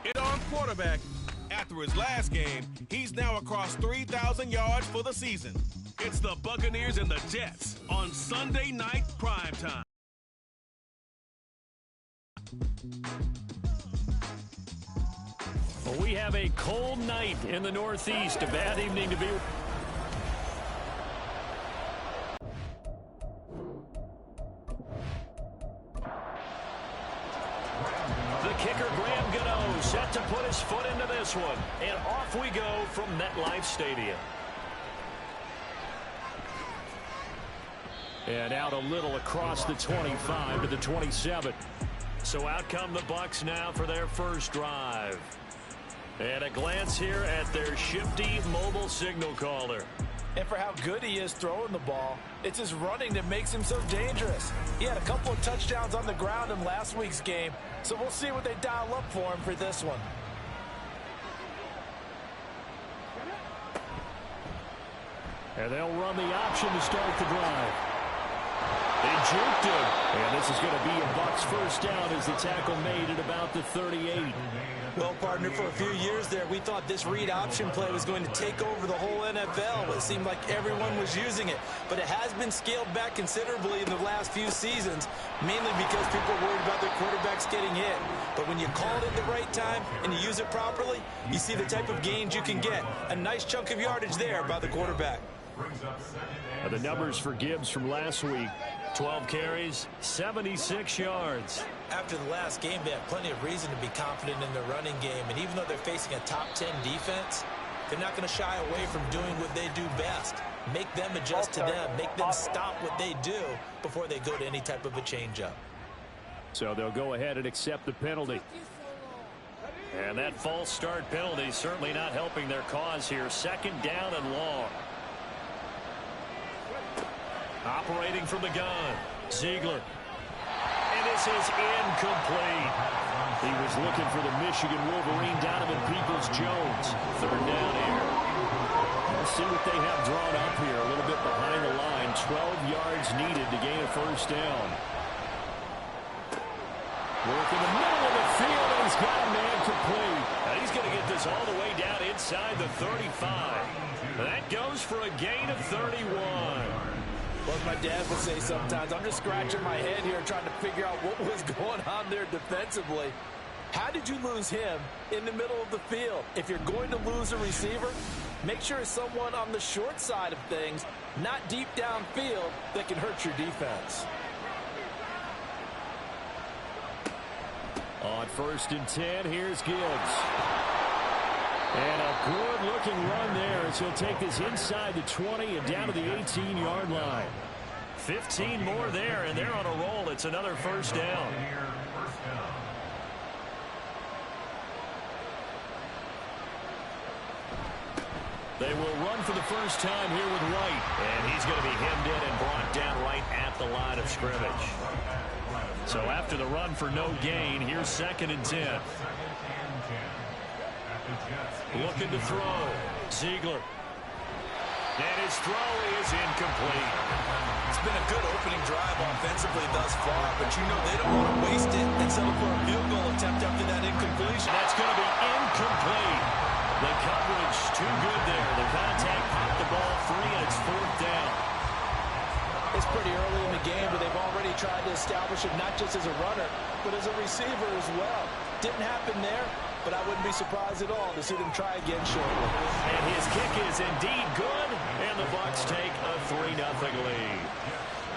It on quarterback. After his last game, he's now across 3,000 yards for the season. It's the Buccaneers and the Jets on Sunday night primetime. Well, we have a cold night in the Northeast. A bad evening to be. The kicker, Graham Gano, set to put his foot into this one. And off we go from MetLife Stadium. And out a little across the 25 to the 27. So out come the Bucs now for their first drive. And a glance here at their shifty mobile signal caller. And for how good he is throwing the ball, it's his running that makes him so dangerous. He had a couple of touchdowns on the ground in last week's game, so we'll see what they dial up for him for this one. And they'll run the option to start the drive. They juked him. And this is going to be a Bucs first down as the tackle made at about the 38. Well, partner, for a few years there, we thought this read option play was going to take over the whole NFL. It seemed like everyone was using it. But it has been scaled back considerably in the last few seasons, mainly because people are worried about their quarterbacks getting hit. But when you call it at the right time and you use it properly, you see the type of gains you can get. A nice chunk of yardage there by the quarterback. The numbers for Gibbs from last week: 12 carries, 76 yards. After the last game, they have plenty of reason to be confident in their running game. And even though they're facing a top 10 defense, they're not going to shy away from doing what they do best. Make them adjust to them. Make them stop what they do before they go to any type of a changeup. So they'll go ahead and accept the penalty. And that false start penalty certainly not helping their cause here. Second down and long. Operating from the gun, Ziegler. And this is incomplete. He was looking for the Michigan Wolverine, Donovan Peoples-Jones. Third down here. Let's see what they have drawn up here. A little bit behind the line. 12 yards needed to gain a first down. Work in the middle of the field, and he's got a man complete. Now he's going to get this all the way down inside the 35. That goes for a gain of 31. Well, my dad would say sometimes, I'm just scratching my head here trying to figure out what was going on there defensively. How did you lose him in the middle of the field? If you're going to lose a receiver, make sure it's someone on the short side of things, not deep downfield, that can hurt your defense. On 1st and 10, here's Gibbs. And a good-looking run there as he'll take this inside the 20 and down to the 18-yard line. 15 more there, and they're on a roll. It's another first down. They will run for the first time here with White. And he's going to be hemmed in and brought down right at the line of scrimmage. So after the run for no gain, here's 2nd and 10. Looking to throw. Ziegler. And his throw is incomplete. It's been a good opening drive offensively thus far, but you know they don't want to waste it and settle for a field goal attempt after that incompletion. That's going to be incomplete. The coverage too good there. The contact popped the ball free, and it's 4th down. It's pretty early in the game, but they've already tried to establish it not just as a runner, but as a receiver as well. Didn't happen there, but I wouldn't be surprised at all to see them try again shortly. And his kick is indeed good, and the Bucs take a 3-0 lead.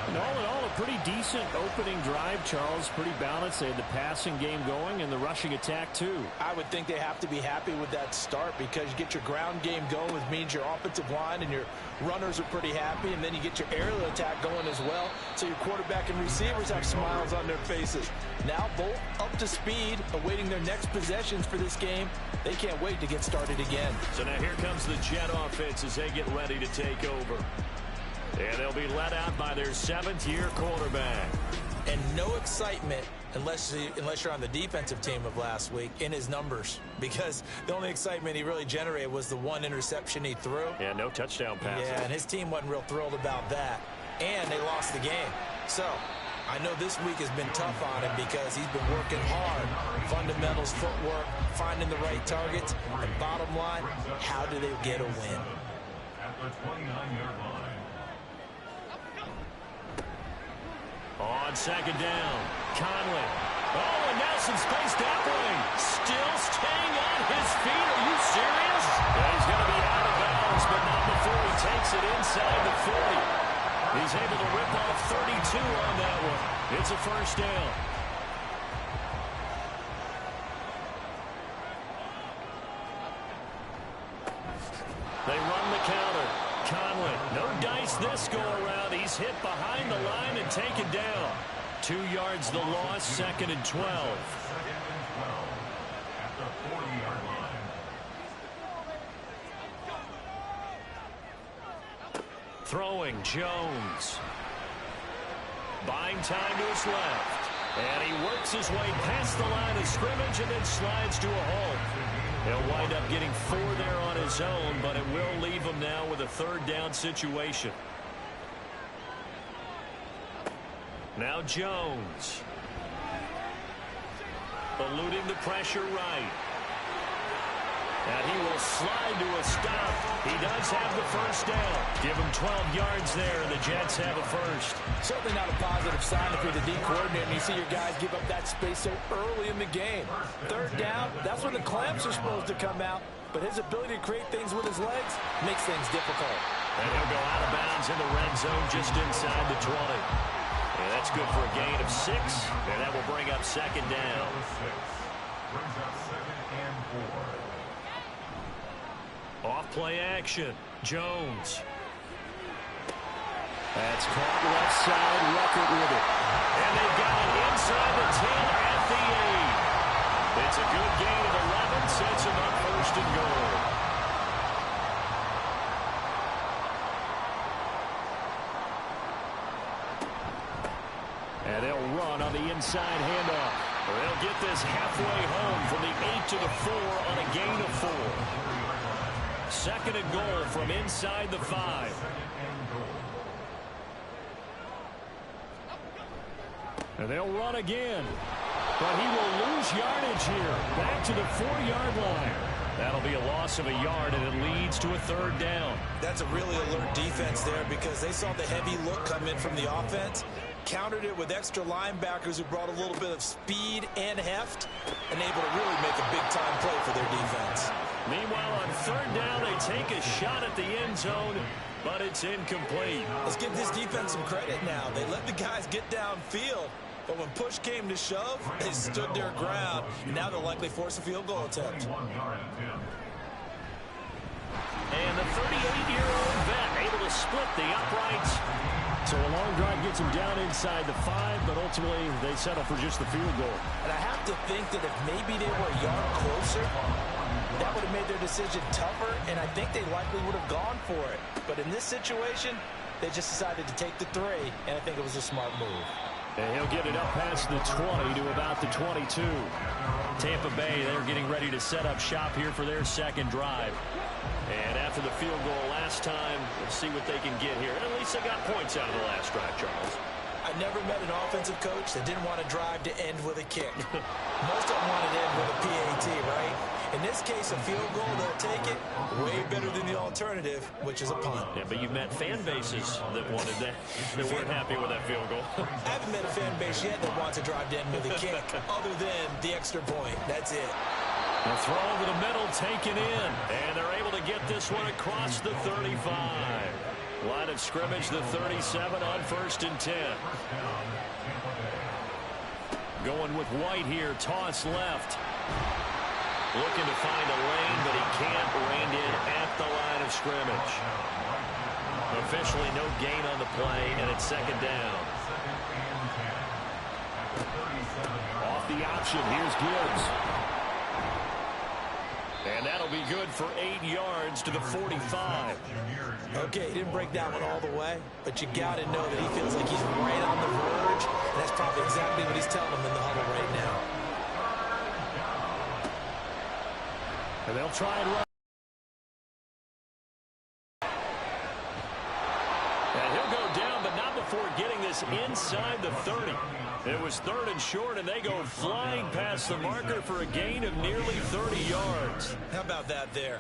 And all in all, a pretty decent opening drive, Charles. Pretty balanced. They had the passing game going and the rushing attack, too. I would think they have to be happy with that start because you get your ground game going, which means your offensive line and your runners are pretty happy, and then you get your aerial attack going as well, so your quarterback and receivers have smiles on their faces. Now both up to speed, awaiting their next possessions for this game. They can't wait to get started again. So now here comes the Jet offense as they get ready to take over. And they'll be led out by their 7th-year quarterback. And no excitement unless you're on the defensive team of last week in his numbers, because the only excitement he really generated was the one interception he threw. Yeah, no touchdown passes. Yeah, and his team wasn't real thrilled about that. And they lost the game. So I know this week has been tough on him because he's been working hard. Fundamentals, footwork, finding the right targets. And bottom line, how do they get a win? At the 29-yard line. On second down, Conley. Oh, and now some space downward. Still staying on his feet. Are you serious? Yeah, he's going to be out of bounds, but not before he takes it inside the 40. He's able to rip off 32 on that one. It's a first down. They run the counter. Conley, no dice this go-around. He's hit behind the line and taken down. 2 yards the loss, 2nd and 12. 2nd and 12 at the 40-yard line. Throwing, Jones. Buying time to his left. And he works his way past the line of scrimmage and then slides to a halt. He'll wind up getting 4 there on his own, but it will leave him now with a 3rd down situation. Now Jones. Eluding the pressure right. And he will slide to a stop. He does have the first down. Give him 12 yards there, and the Jets have a first. Certainly not a positive sign if you're the D coordinator and you see your guys give up that space so early in the game. 3rd down, that's when the clamps are supposed to come out. But his ability to create things with his legs makes things difficult. And he'll go out of bounds in the red zone just inside the 20. And that's good for a gain of 6, and that will bring up 2nd down. Brings up 2nd and 4. Off play action. Jones. That's caught left side. Record with it. And they've got it inside the 10 at the 8. It's a good gain of 11. Sets him up 1st and goal. And they'll run on the inside handoff. They'll get this halfway home from the 8 to the 4 on a gain of 4. 2nd and goal from inside the 5. And they'll run again. But he will lose yardage here. Back to the 4-yard line. That'll be a loss of a yard, and it leads to a 3rd down. That's a really alert defense there because they saw the heavy look come in from the offense, countered it with extra linebackers who brought a little bit of speed and heft, and able to really make a big-time play for their defense. Meanwhile, on 3rd down, they take a shot at the end zone, but it's incomplete. Let's give this defense some credit now. They let the guys get downfield, but when push came to shove, they stood their ground, and now they'll likely force a field goal attempt. And the 38-year-old vet able to split the uprights. So a long drive gets him down inside the 5, but ultimately they settle for just the field goal. And I have to think that if maybe they were a yard closer, that would have made their decision tougher, and I think they likely would have gone for it. But in this situation, they just decided to take the 3, and I think it was a smart move. And he'll get it up past the 20 to about the 22. Tampa Bay, they're getting ready to set up shop here for their 2nd drive. And after the field goal last time, we'll see what they can get here. And at least they got points out of the last drive, Charles. I never met an offensive coach that didn't want to drive to end with a kick. Most of them wanted to end with a PAT, right? In this case, a field goal, they'll take it way better than the alternative, which is a punt. Yeah, but you've met fan bases that wanted that, that weren't happy with that field goal. I haven't met a fan base yet that wants to drive to end with a kick, other than the extra point. That's it. The throw over the middle taken in, and they're able to get this one across the 35. Line of scrimmage, the 37 on 1st and 10. Going with White here, toss left. Looking to find a lane, but he can't. Reined in at the line of scrimmage. Officially no gain on the play, and it's 2nd down. Off the option, here's Gibbs. And that'll be good for 8 yards to the 45. Okay, he didn't break that one all the way, but you got to know that he feels like he's right on the verge, and that's probably exactly what he's telling them in the huddle right now. And they'll try and run. And he'll go down, but not before getting this inside the 30. It was 3rd and short, and they go flying past the marker for a gain of nearly 30 yards. How about that there?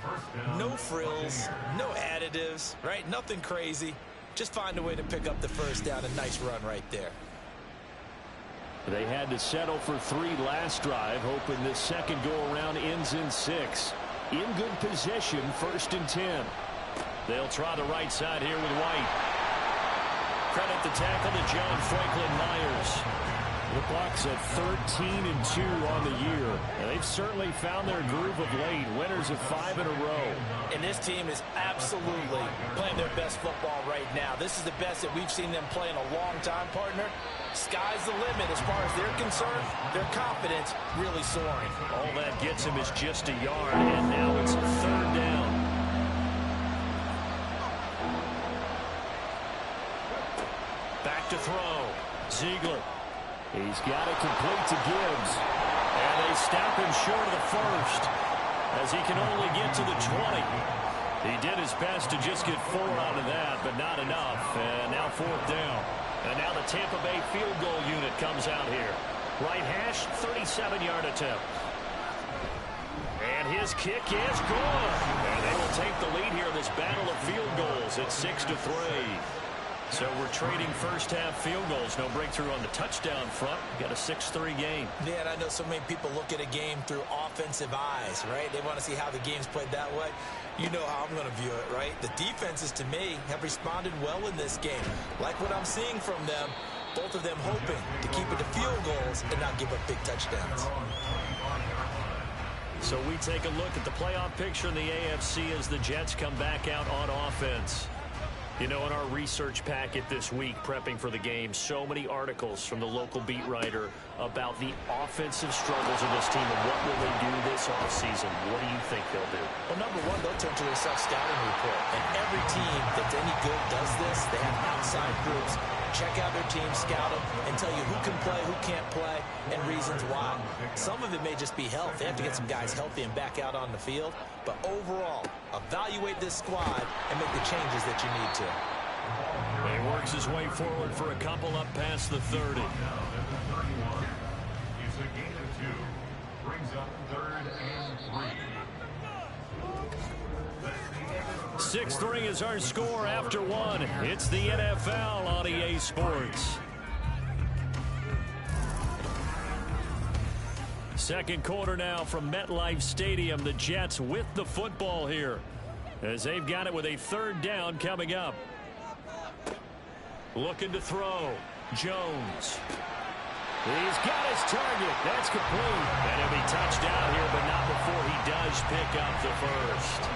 No frills, no additives, right? Nothing crazy. Just find a way to pick up the first down. A nice run right there. They had to settle for 3 last drive, hoping this second go-around ends in 6. In good position, 1st and 10. They'll try the right side here with White. Credit the tackle to John Franklin Myers. The Bucs at 13-2 on the year. And they've certainly found their groove of late. Winners of 5 in a row. And this team is absolutely playing their best football right now. This is the best that we've seen them play in a long time, partner. Sky's the limit as far as they're concerned. Their confidence really soaring. All that gets him is just a yard, and now it's 3rd down. Back to throw. Ziegler. He's got it complete to Gibbs. And they stop him short of the 1st as he can only get to the 20. He did his best to just get 4 out of that, but not enough. And now 4th down. And now the Tampa Bay field goal unit comes out here. Right hash, 37-yard attempt. And his kick is good. And they will take the lead here in this battle of field goals at 6-3. So we're trading first-half field goals. No breakthrough on the touchdown front. We've got a 6-3 game. Yeah, and I know so many people look at a game through offensive eyes, right? They want to see how the game's played that way. You know how I'm going to view it, right? The defenses, to me, have responded well in this game. Like what I'm seeing from them, both of them hoping to keep it to field goals and not give up big touchdowns. So we take a look at the playoff picture in the AFC as the Jets come back out on offense. You know, in our research packet this week, prepping for the game, so many articles from the local beat writer about the offensive struggles of this team and what will they do this offseason. What do you think they'll do? Well, number one, they'll turn to their self-scouting report. And every team that's any good does this. They have outside groups. Check out their team, scout them, and tell you who can play, who can't play, and reasons why. Some of it may just be health. They have to get some guys healthy and back out on the field. But overall, evaluate this squad and make the changes that you need to. He works his way forward for a couple up past the 30. It's a gain of 2. Brings up 3rd and 3. 6-3 is our score after 1. It's the NFL on EA Sports. Second quarter now from MetLife Stadium. The Jets with the football here as they've got it with a 3rd down coming up. Looking to throw. Jones. He's got his target. That's complete. And he'll be touched out here, but not before he does pick up the first.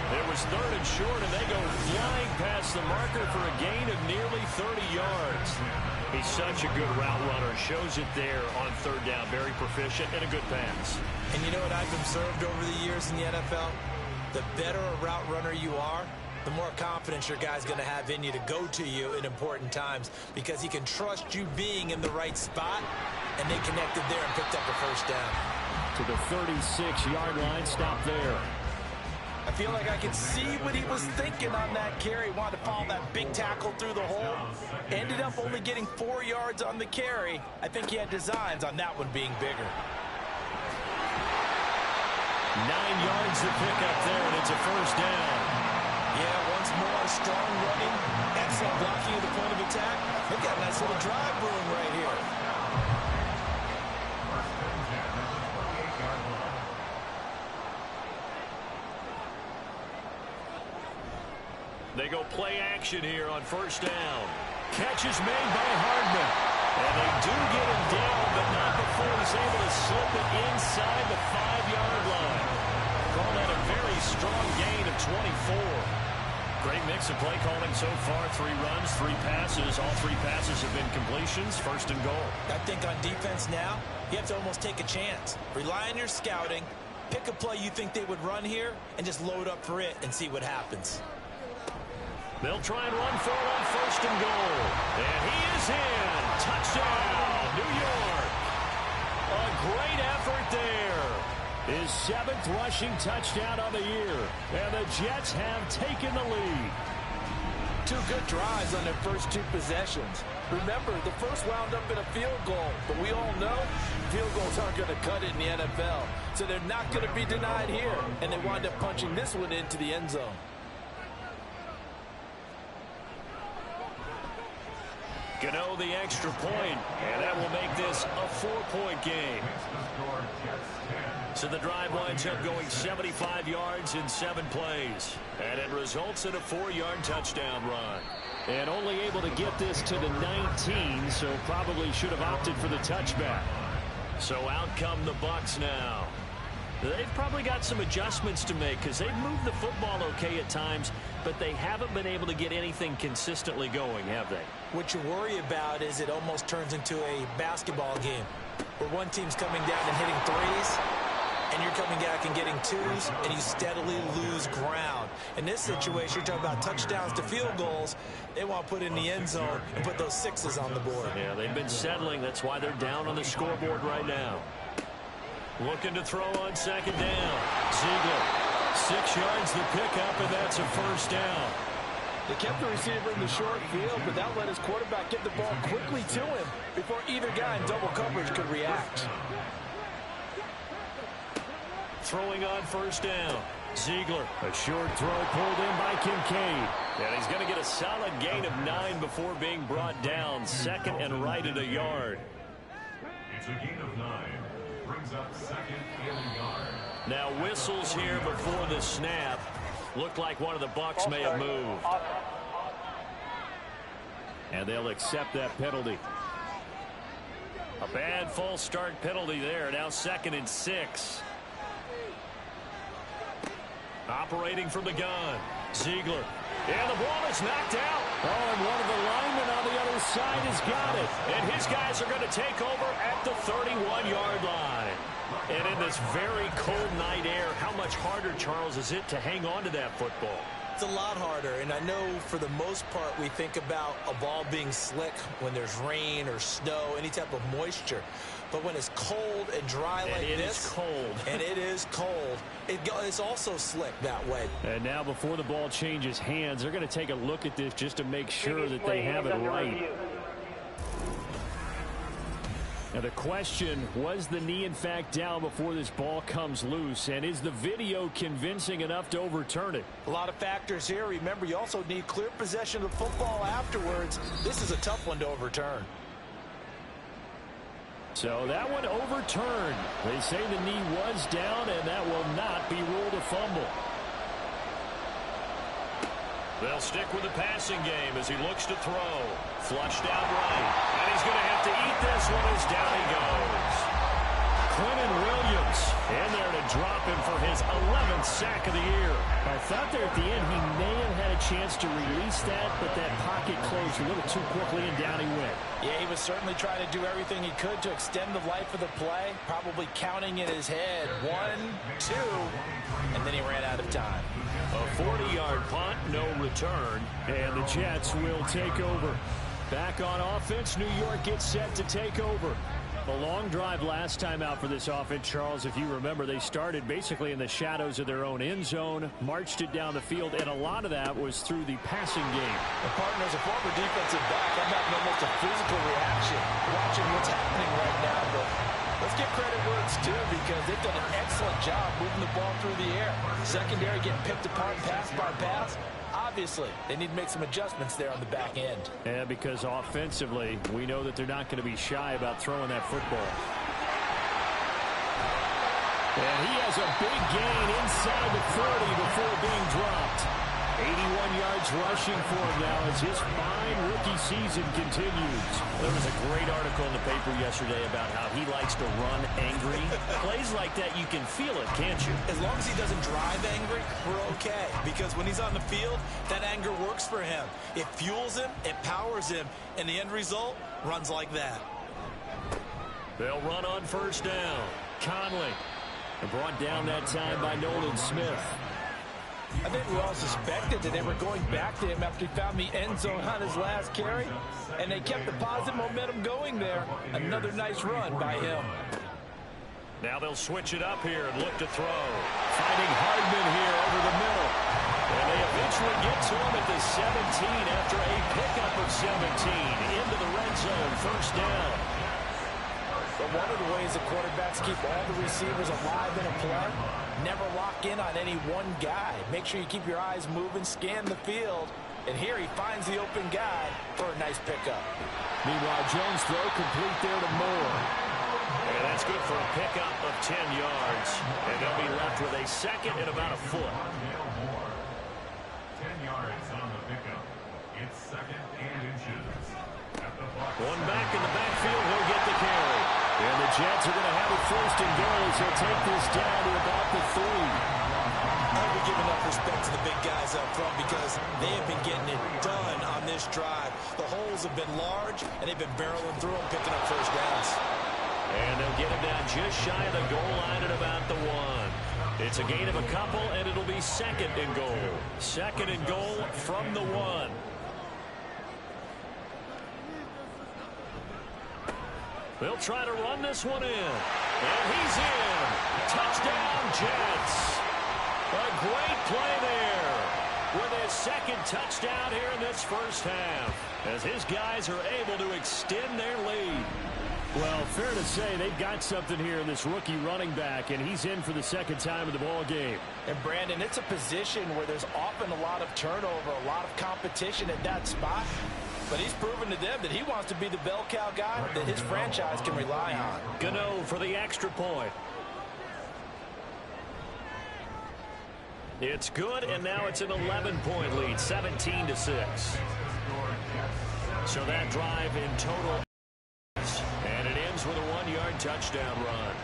It was 3rd and short, and they go flying past the marker for a gain of nearly 30 yards. He's such a good route runner. Shows it there on 3rd down. Very proficient and a good pass. And you know what I've observed over the years in the NFL? The better a route runner you are, the more confidence your guy's going to have in you to go to you in important times because he can trust you being in the right spot, and they connected there and picked up a first down. To the 36-yard line, stop there. I feel like I could see what he was thinking on that carry. Wanted to follow that big tackle through the hole. Ended up only getting 4 yards on the carry. I think he had designs on that one being bigger. 9 yards to pick up there, and it's a first down. Yeah, once more, strong running, excellent blocking at the point of attack. They've got a nice little drive brewing right here. They go play action here on first down. Catch is made by Hardman. And they do get him down, but not before he's able to slip it inside the 5-yard line. Call that a very strong gain of 24. Great mix of play calling so far. 3 runs, 3 passes. All 3 passes have been completions. 1st and goal. I think on defense now, you have to almost take a chance. Rely on your scouting. Pick a play you think they would run here and just load up for it and see what happens. They'll try and run for it on 1st and goal. And he is in. Touchdown, New York. A great effort there. His 7th rushing touchdown on the year. And the Jets have taken the lead. 2 good drives on their first 2 possessions. Remember, the first wound up in a field goal, but we all know field goals aren't going to cut it in the NFL. So they're not going to be denied here, and they wind up punching this one into the end zone. Gano the extra point, and that will make this a 4-point game. So the drive winds up going 75 yards in 7 plays, and it results in a 4-yard touchdown run. And only able to get this to the 19, so probably should have opted for the touchback. So out come the Bucs now. They've probably got some adjustments to make because they've moved the football okay at times, but they haven't been able to get anything consistently going, have they? What you worry about is it almost turns into a basketball game where one team's coming down and hitting threes, and you're coming back and getting twos, and you steadily lose ground. In this situation, you're talking about touchdowns to field goals. They want to put in the end zone and put those sixes on the board. Yeah, they've been settling. That's why they're down on the scoreboard right now. Looking to throw on second down. Ziegler, 6 yards the pickup, and that's a first down. They kept the receiver in the short field, but that let his quarterback get the ball quickly to him before either guy in double coverage could react. Throwing on first down. Ziegler, a short throw pulled in by Kincaid. And he's going to get a solid gain of 9 before being brought down. Second and right at a yard. It's a gain of 9. Brings up second and a yard. Now whistles here before the snap. Looked like one of the Bucs may have moved. And they'll accept that penalty. A bad false start penalty there. Now 2nd and 6. Operating from the gun. Ziegler. And the ball is knocked out. Oh, and one of the linemen on the other side has got it. And his guys are going to take over at the 31-yard line. And in this very cold night air, how much harder, Charles, is it to hang on to that football? It's a lot harder, and I know for the most part we think about a ball being slick when there's rain or snow, any type of moisture. But when it's cold and dry like this, it is cold. And it is cold, it's also slick that way. And now before the ball changes hands, they're going to take a look at this just to make sure that they have it right. Now the question, was the knee in fact down before this ball comes loose? And is the video convincing enough to overturn it? A lot of factors here. Remember, you also need clear possession of the football afterwards. This is a tough one to overturn. So that one overturned. They say the knee was down, and that will not be ruled a fumble. They'll stick with the passing game as he looks to throw. Flushed out right. And he's going to have to eat this one as down he goes. Quentin Williams in there to drop him for his 11th sack of the year. I thought there at the end he may have had a chance to release that, but that pocket closed a little too quickly and down he went. Yeah, he was certainly trying to do everything he could to extend the life of the play, probably counting in his head 1, 2, and then he ran out of time. A 40-yard punt, no return, and the Jets will take over. Back on offense, New York gets set to take over. A long drive last time out for this offense, Charles. If you remember, they started basically in the shadows of their own end zone, marched it down the field, and a lot of that was through the passing game. And partner, as a former defensive back, I'm having almost a physical reaction watching what's happening right now. But let's give credit where it's due because they've done an excellent job moving the ball through the air. Secondary getting picked apart pass by pass. Obviously, they need to make some adjustments there on the back end. Yeah, because offensively, we know that they're not going to be shy about throwing that football. And he has a big gain inside the 30 before being dropped. 81 yards rushing for him now as his fine rookie season continues. There was a great article in the paper yesterday about how he likes to run angry. Plays like that, you can feel it, can't you? As long as he doesn't drive angry, we're okay. Because when he's on the field, that anger works for him. It fuels him, it powers him, and the end result runs like that. They'll run on first down. Conley. Brought down that time by Nolan Smith. I think we all suspected that they were going back to him after he found the end zone on his last carry, and they kept the positive momentum going there. Another nice run by him. Now they'll switch it up here and look to throw. Finding Hardman here over the middle. And they eventually get to him at the 17 after a pickup of 17 into the red zone. First down. But one of the ways the quarterbacks keep all the receivers alive in a play, never lock in on any one guy. Make sure you keep your eyes moving, scan the field. And here he finds the open guy for a nice pickup. Meanwhile, Jones' throw complete there to Moore. And that's good for a pickup of 10 yards. And they'll be left with a second and about a foot. 10 yards on the pickup. It's second and inches. At the Bucs. One back in the backfield, he'll get the carry. And the Jets are going to have it first and goal as they'll take this down to about the 3. I'll be giving up respect to the big guys up front because they have been getting it done on this drive. The holes have been large, and they've been barreling through them, picking up first downs. And they'll get him down just shy of the goal line at about the 1. It's a gain of a couple, and it'll be second and goal. Second and goal from the 1. They'll try to run this one in. And he's in. Touchdown, Jets. A great play there with his second touchdown here in this first half as his guys are able to extend their lead. Well, fair to say they've got something here in this rookie running back, and he's in for the second time in the ball game. And, Brandon, it's a position where there's often a lot of turnover, a lot of competition at that spot. But he's proven to them that he wants to be the bell cow guy that his franchise can rely on. Gano for the extra point. It's good, and now it's an 11-point lead, 17-6. So that drive in total, and it ends with a 1-yard touchdown run.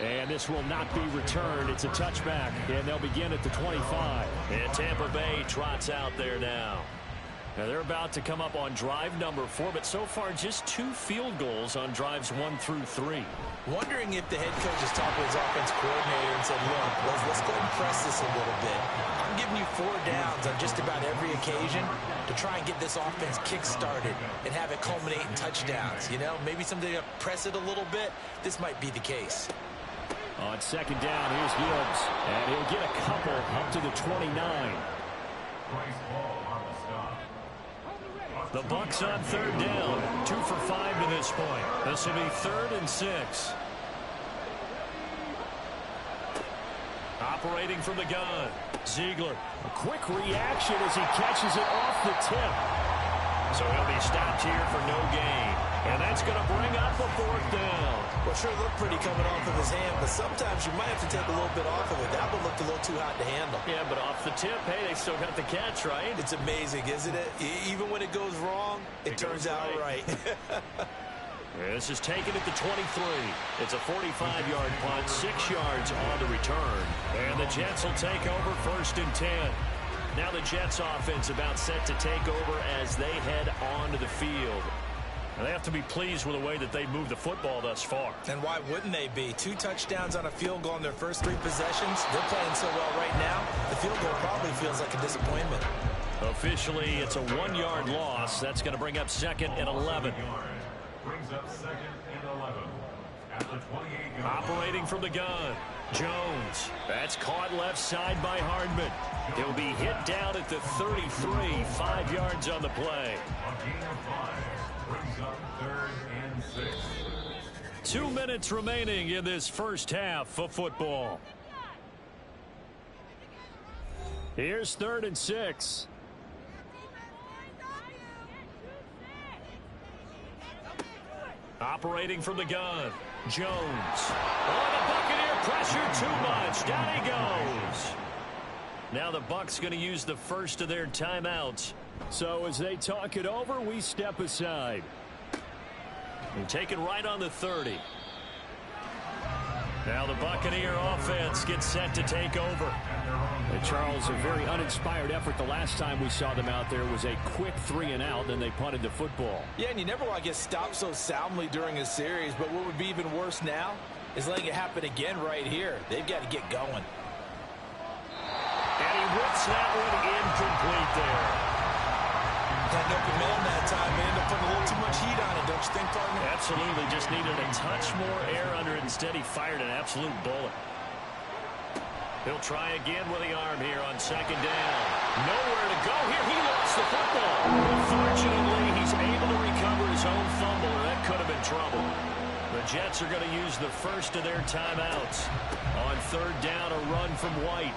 And this will not be returned. It's a touchback, and they'll begin at the 25. And Tampa Bay trots out there now. Now they're about to come up on drive number 4, but so far just 2 field goals on drives 1 through 3. Wondering if the head coach has talked to his offense coordinator and said, look, let's go ahead and press this a little bit. I'm giving you 4 downs on just about every occasion to try and get this offense kick-started and have it culminate in touchdowns. You know, maybe someday to press it a little bit. This might be the case. On second down, here's Gibbs. And he'll get a couple up to the 29. The Bucs on third down. 2 for 5 to this point. This will be 3rd and 6. Operating from the gun. Ziegler. A quick reaction as he catches it off the tip. So he'll be stopped here for no gain. And that's going to bring up a 4th down. Well, sure looked pretty coming off of his hand, but sometimes you might have to take a little bit off of it. That one looked a little too hot to handle. Yeah, but off the tip, hey, they still got the catch, right? It's amazing, isn't it? Even when it goes wrong, it turns out right. This is taken at the 23. It's a 45-yard punt, 6 yards on the return. And the Jets will take over 1st and 10. Now the Jets offense about set to take over as they head onto the field. And they have to be pleased with the way that they moved the football thus far. And why wouldn't they be? 2 touchdowns on a field goal in their first 3 possessions. They're playing so well right now, the field goal probably feels like a disappointment. Officially, it's a 1-yard loss. That's going to bring up 2nd and 11. Brings up 2nd and 11. At the 28-yard Operating from the gun. Jones. That's caught left side by Hardman. He'll be hit down at the 33. 5 yards on the play. A gain of 5. Brings up 3rd and 6. 2 minutes remaining in this first half of football. Here's 3rd and 6. Operating from the gun. Jones. Oh, the Buccaneer pressure too much. Down he goes. Now the Bucs going to use the first of their timeouts. So as they talk it over, we step aside. And take it right on the 30. Now the Buccaneer offense gets set to take over. And Charles, a very uninspired effort the last time we saw them out there was a quick 3-and-out, then they punted the football. Yeah, and you never want to get stopped so soundly during a series, but what would be even worse now is letting it happen again right here. They've got to get going. And he whips that one incomplete there. Had an open man that time. They ended up putting a little too much heat on it, don't you think, partner? Absolutely. Just needed a touch more air under it. Instead, he fired an absolute bullet. He'll try again with the arm here on second down. Nowhere to go here. He lost the football. Fortunately, he's able to recover his own fumble, or that could have been trouble. The Jets are going to use the first of their timeouts. On third down, a run from White,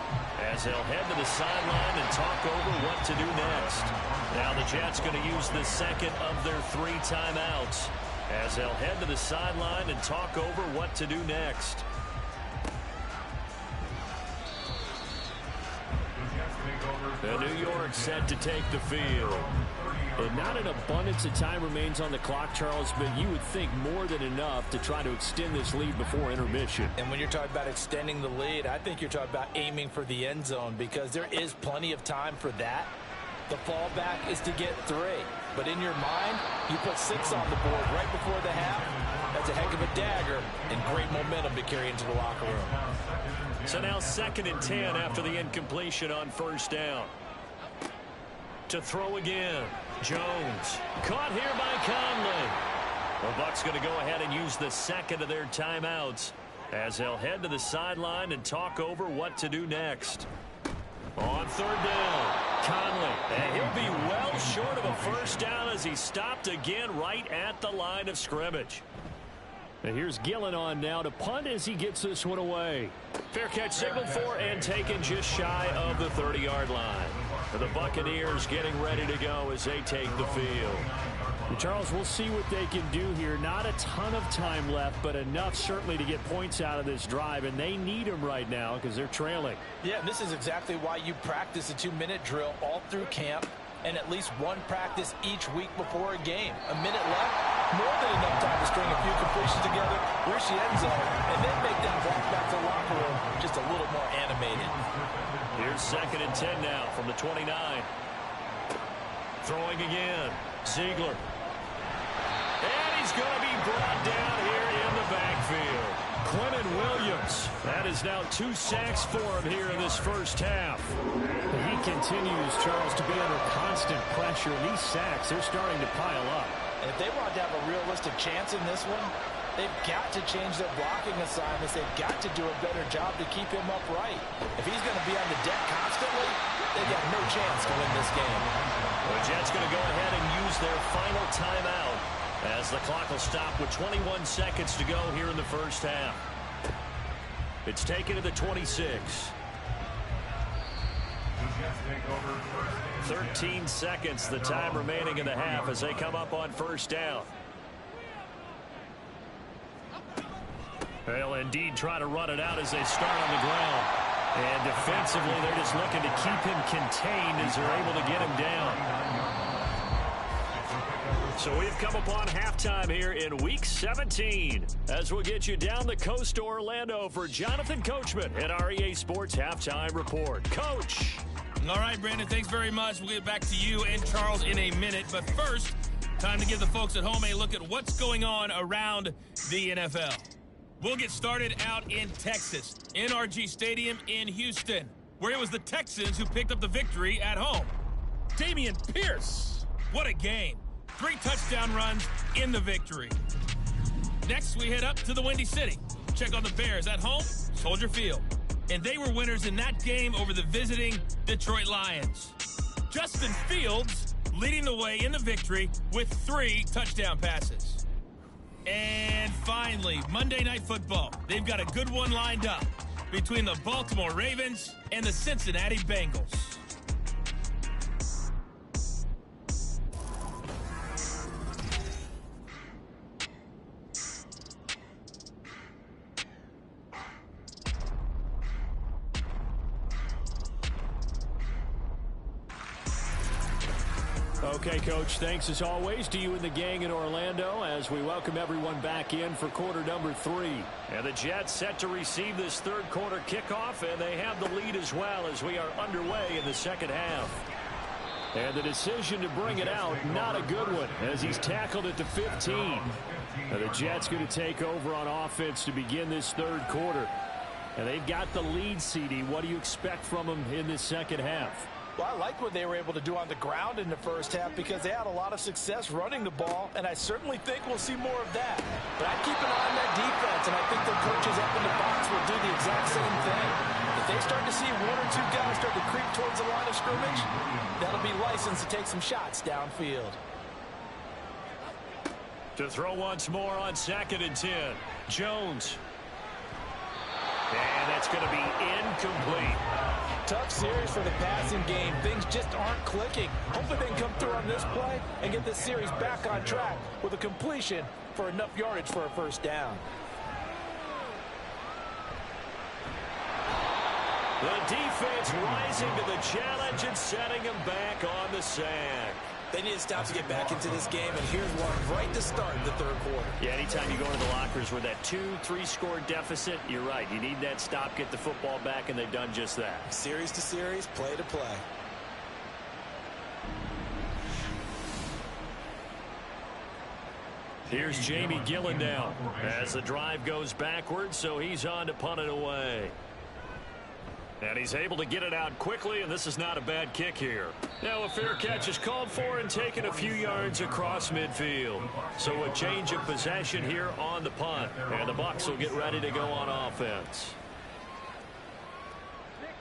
as they'll head to the sideline and talk over what to do next. Now the Jets going to use the second of their 3 timeouts, as they'll head to the sideline and talk over what to do next. The New York set to take the field. And not an abundance of time remains on the clock, Charles, but you would think more than enough to try to extend this lead before intermission. And when you're talking about extending the lead, I think you're talking about aiming for the end zone, because there is plenty of time for that. The fallback is to get 3. But in your mind, you put 6 on the board right before the half. That's a heck of a dagger and great momentum to carry into the locker room. So now 2nd and 10 after the incompletion on first down. To throw again. Jones. Caught here by Conley. The Bucs going to go ahead and use the second of their timeouts, as they'll head to the sideline and talk over what to do next. On third down, Conley. And he'll be well short of a first down as he stopped again right at the line of scrimmage. And here's Gillen on now to punt as he gets this one away. Fair catch signaled for and taken just shy of the 30-yard line. The Buccaneers getting ready to go as they take the field. And Charles, we'll see what they can do here. Not a ton of time left, but enough certainly to get points out of this drive, and they need them right now because they're trailing. Yeah, and this is exactly why you practice a 2-minute drill all through camp, and at least one practice each week before a game. A minute left, more than enough time to string a few completions together, reach the end zone, and then make that walk back to the locker room just a little more animated. Here's 2nd and 10 now from the 29. Throwing again. Ziegler. And he's going to be brought down here in the backfield. Quentin Williams. That is now 2 sacks for him here in this first half. He continues, Charles, to be under constant pressure. These sacks, they're starting to pile up. And if they want to have a realistic chance in this one, they've got to change their blocking assignments. They've got to do a better job to keep him upright. If he's going to be on the deck constantly, they've got no chance to win this game. The Jets going to go ahead and use their final timeout, as the clock will stop with 21 seconds to go here in the first half. It's taken to the 26. 13 seconds, the time remaining in the half as they come up on first down. They'll indeed try to run it out as they start on the ground. And defensively, they're just looking to keep him contained as they're able to get him down. So we've come upon halftime here in Week 17 as we'll get you down the coast to Orlando for Jonathan Coachman at our EA Sports Halftime Report. Coach. All right, Brandon, thanks very much. We'll get back to you and Charles in a minute. But first, time to give the folks at home a look at what's going on around the NFL. We'll get started out in Texas, NRG Stadium in Houston, where it was the Texans who picked up the victory at home. Dameon Pierce, what a game. 3 touchdown runs in the victory. Next, we head up to the Windy City. Check on the Bears at home, Soldier Field. And they were winners in that game over the visiting Detroit Lions. Justin Fields leading the way in the victory with 3 touchdown passes. And finally, Monday Night Football. They've got a good one lined up between the Baltimore Ravens and the Cincinnati Bengals. Okay, Coach, thanks as always to you and the gang in Orlando as we welcome everyone back in for quarter number 3. And the Jets set to receive this third quarter kickoff, and they have the lead as well as we are underway in the second half. And the decision to bring it out, not a good one, as he's tackled at the 15. And the Jets going to take over on offense to begin this third quarter. And they've got the lead, CD. What do you expect from them in this second half? Well, I like what they were able to do on the ground in the first half because they had a lot of success running the ball, and I certainly think we'll see more of that. But I keep an eye on that defense, and I think their coaches up in the box will do the exact same thing. If they start to creep towards the line of scrimmage, that'll be licensed to take some shots downfield. To throw once more on 2nd and 10. Jones. And that's going to be incomplete. Tough series for the passing game. Things just aren't clicking. Hopefully they can come through on this play and get this series back on track with a completion for enough yardage for a first down. The defense rising to the challenge and setting them back on the sack. They need to stop to get back into this game, and here's one right to start the third quarter. Yeah, anytime you go into the lockers with that 2-3 score deficit, you're right. You need that stop, get the football back, and they've done just that. Series to series, play to play. Here's Jamie Gillen now as the drive goes backwards, so he's on to punt it away. And he's able to get it out quickly, and this is not a bad kick here. Now a fair catch is called for and taken a few yards across midfield. So a change of possession here on the punt, and the Bucs will get ready to go on offense.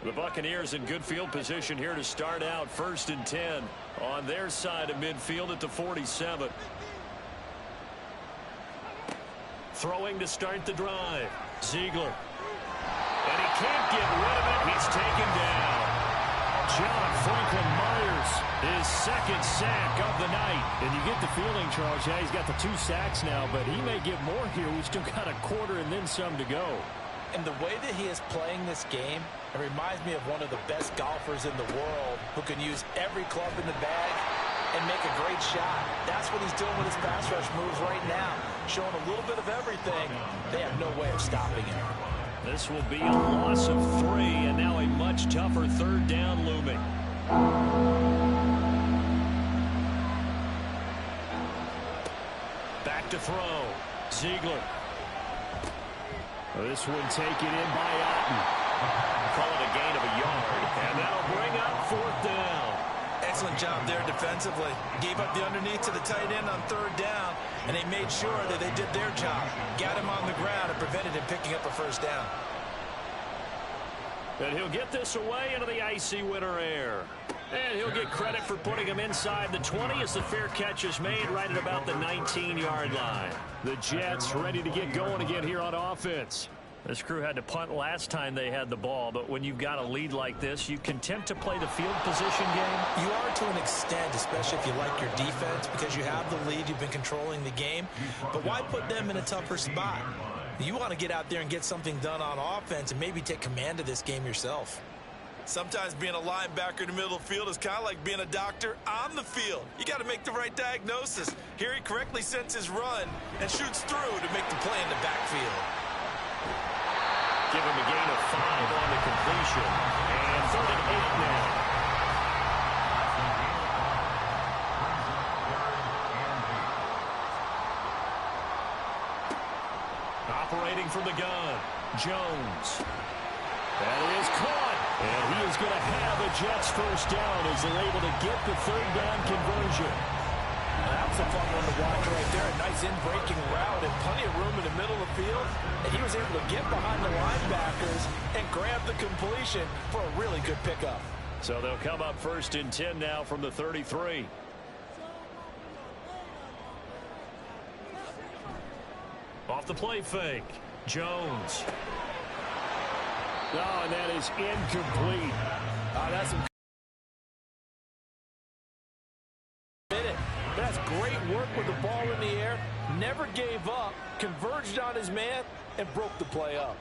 The Buccaneers in good field position here to start out 1st and 10 on their side of midfield at the 47. Throwing to start the drive. Ziegler. And he can't get rid of it. He's taken down. John Franklin Myers, his 2nd sack of the night. And you get the feeling, Charles, yeah, he's got the 2 sacks now, but he may get more here. We've still got a quarter and then some to go. And the way that he is playing this game, it reminds me of one of the best golfers in the world who can use every club in the bag and make a great shot. That's what he's doing with his pass rush moves right now, showing a little bit of everything. They have no way of stopping him. This will be a loss of 3, and now a much tougher 3rd down looming. Back to throw. Ziegler. This one taken in by Otten. Call it a gain of a yard, and that'll bring up 4th down. Excellent job there defensively. Gave up the underneath to the tight end on 3rd down, and they made sure that they did their job. Got him on the ground and prevented him picking up a first down. And he'll get this away into the icy winter air. And he'll get credit for putting him inside the 20 as the fair catch is made right at about the 19-yard line. The Jets ready to get going again here on offense. This crew had to punt last time they had the ball, but when you've got a lead like this, you content to play the field position game? You are to an extent, especially if you like your defense, because you have the lead, you've been controlling the game. But why put them in a tougher spot? You want to get out there and get something done on offense and maybe take command of this game yourself. Sometimes being a linebacker in the middle of the field is kind of like being a doctor on the field. You got to make the right diagnosis. Here he correctly sets his run and shoots through to make the play in the backfield. Give him a gain of 5 on the completion. And 3rd and 8 now. Operating from the gun, Jones. That is caught. And he is going to have a Jets first down as they're able to get the 3rd down conversion. That was a fun one to watch right there. A nice in-breaking route and plenty of room in the middle of the field. And he was able to get behind the linebackers and grab the completion for a really good pickup. So they'll come up 1st and 10 now from the 33. Off the play fake. Jones. Oh, and that is incomplete. That's some That's great work with the ball in the air. Never gave up. Converged on his man and broke the play up.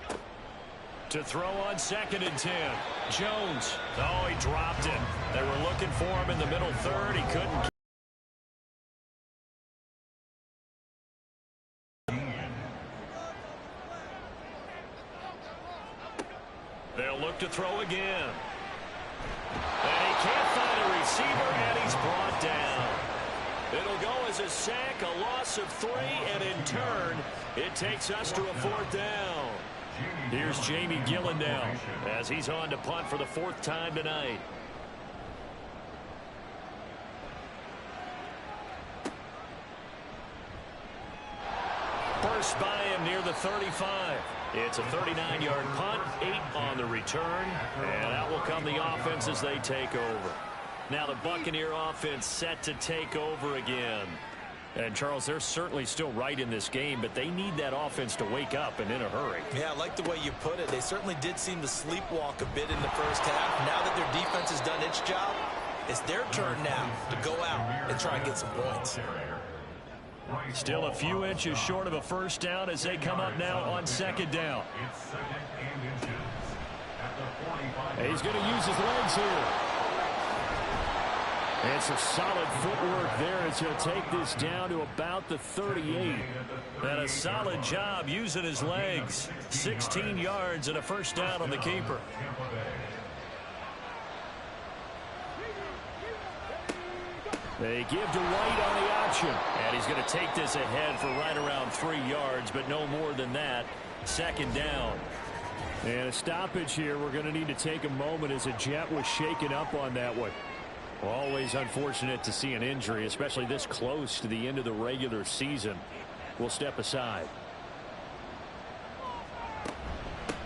To throw on 2nd and 10. Jones. Oh, he dropped it. They were looking for him in the middle 3rd. He couldn't. They'll look to throw again. And he can't find a receiver, and he's brought down. It'll go as a sack, a loss of 3, and in turn, it takes us to a 4th down. Here's Jamie Gillen now as he's on to punt for the 4th time tonight. first by him near the 35. It's a 39-yard punt, 8 on the return, and out will come the offense as they take over. Now the Buccaneer offense set to take over again. And, Charles, they're certainly still right in this game, but they need that offense to wake up and in a hurry. Yeah, I like the way you put it. They certainly did seem to sleepwalk a bit in the first half. Now that their defense has done its job, it's their turn now to go out and try and get some points. Still a few inches short of a first down as they come up now on second down. He's going to use his legs here. It's a solid footwork there as he'll take this down to about the 38. And a solid job using his legs. 16 yards and a first down on the keeper. They give to White on the option. And he's going to take this ahead for right around 3 yards, but no more than that. Second down. And a stoppage here. We're going to need to take a moment as a Jet was shaken up on that one. Always unfortunate to see an injury, especially this close to the end of the regular season. We'll step aside.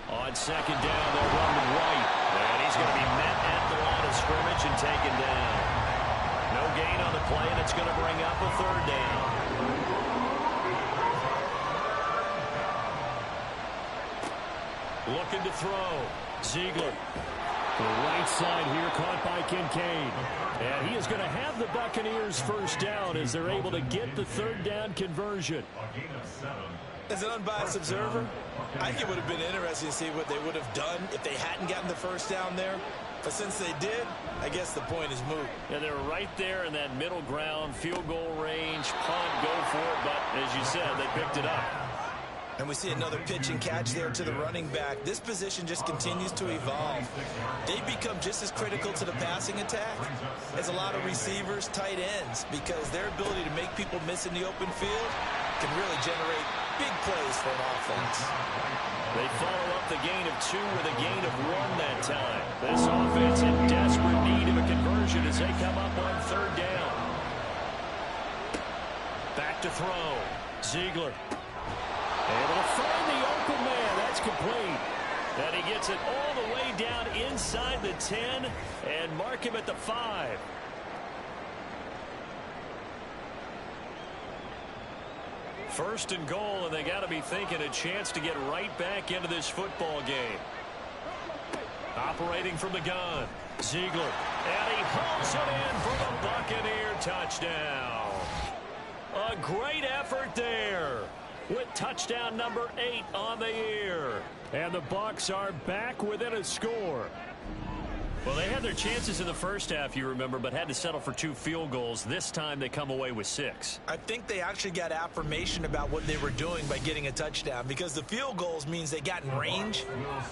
On second down, they'll run with White. And he's going to be met at the line of scrimmage and taken down. No gain on the play, and it's going to bring up a third down. Looking to throw. Ziegler. The right side here caught by Kincaid. And he is going to have the Buccaneers first down as they're able to get the third down conversion. As an unbiased observer, I think it would have been interesting to see what they would have done if they hadn't gotten the first down there. But since they did, I guess the point is moot. Yeah, they were right there in that middle ground, field goal range, punt, go for it. But as you said, they picked it up. And we see another pitch and catch there to the running back. This position just continues to evolve. They become just as critical to the passing attack as a lot of receivers, tight ends, because their ability to make people miss in the open field can really generate big plays for an offense. They follow up the gain of 2 with a gain of 1 that time. This offense in desperate need of a conversion as they come up on third down. Back to throw. Ziegler. Able to find the open man. That's complete. And he gets it all the way down inside the 10 and mark him at the 5. First and goal, and they got to be thinking a chance to get right back into this football game. Operating from the gun. Ziegler. And he pulls it in for the Buccaneer touchdown. A great effort there, with touchdown number 8 on the year. And the Bucs are back within a score. Well, they had their chances in the first half, you remember, but had to settle for 2 field goals. This time they come away with 6. I think they actually got affirmation about what they were doing by getting a touchdown, because the field goals means they got in range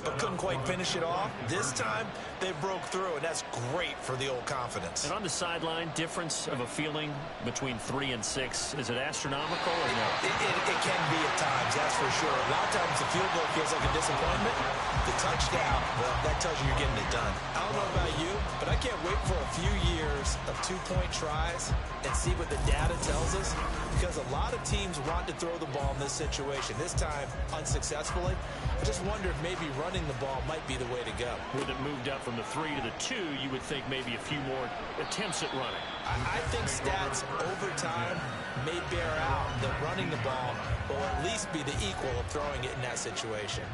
but couldn't quite finish it off. This time they broke through, and that's great for the old confidence. And on the sideline, difference of a feeling between 3 and 6, is it astronomical or no? It can be at times, that's for sure. A lot of times the field goal feels like a disappointment. The touchdown, well, that tells you you're getting it done. I don't know about you, but I can't wait for a few years of 2-point tries and see what the data tells us, because a lot of teams want to throw the ball in this situation. This time, unsuccessfully. I just wonder if maybe running the ball might be the way to go. With it moved up from the 3 to the 2, you would think maybe a few more attempts at running. I think stats over time may bear out that running the ball will at least be the equal of throwing it in that situation.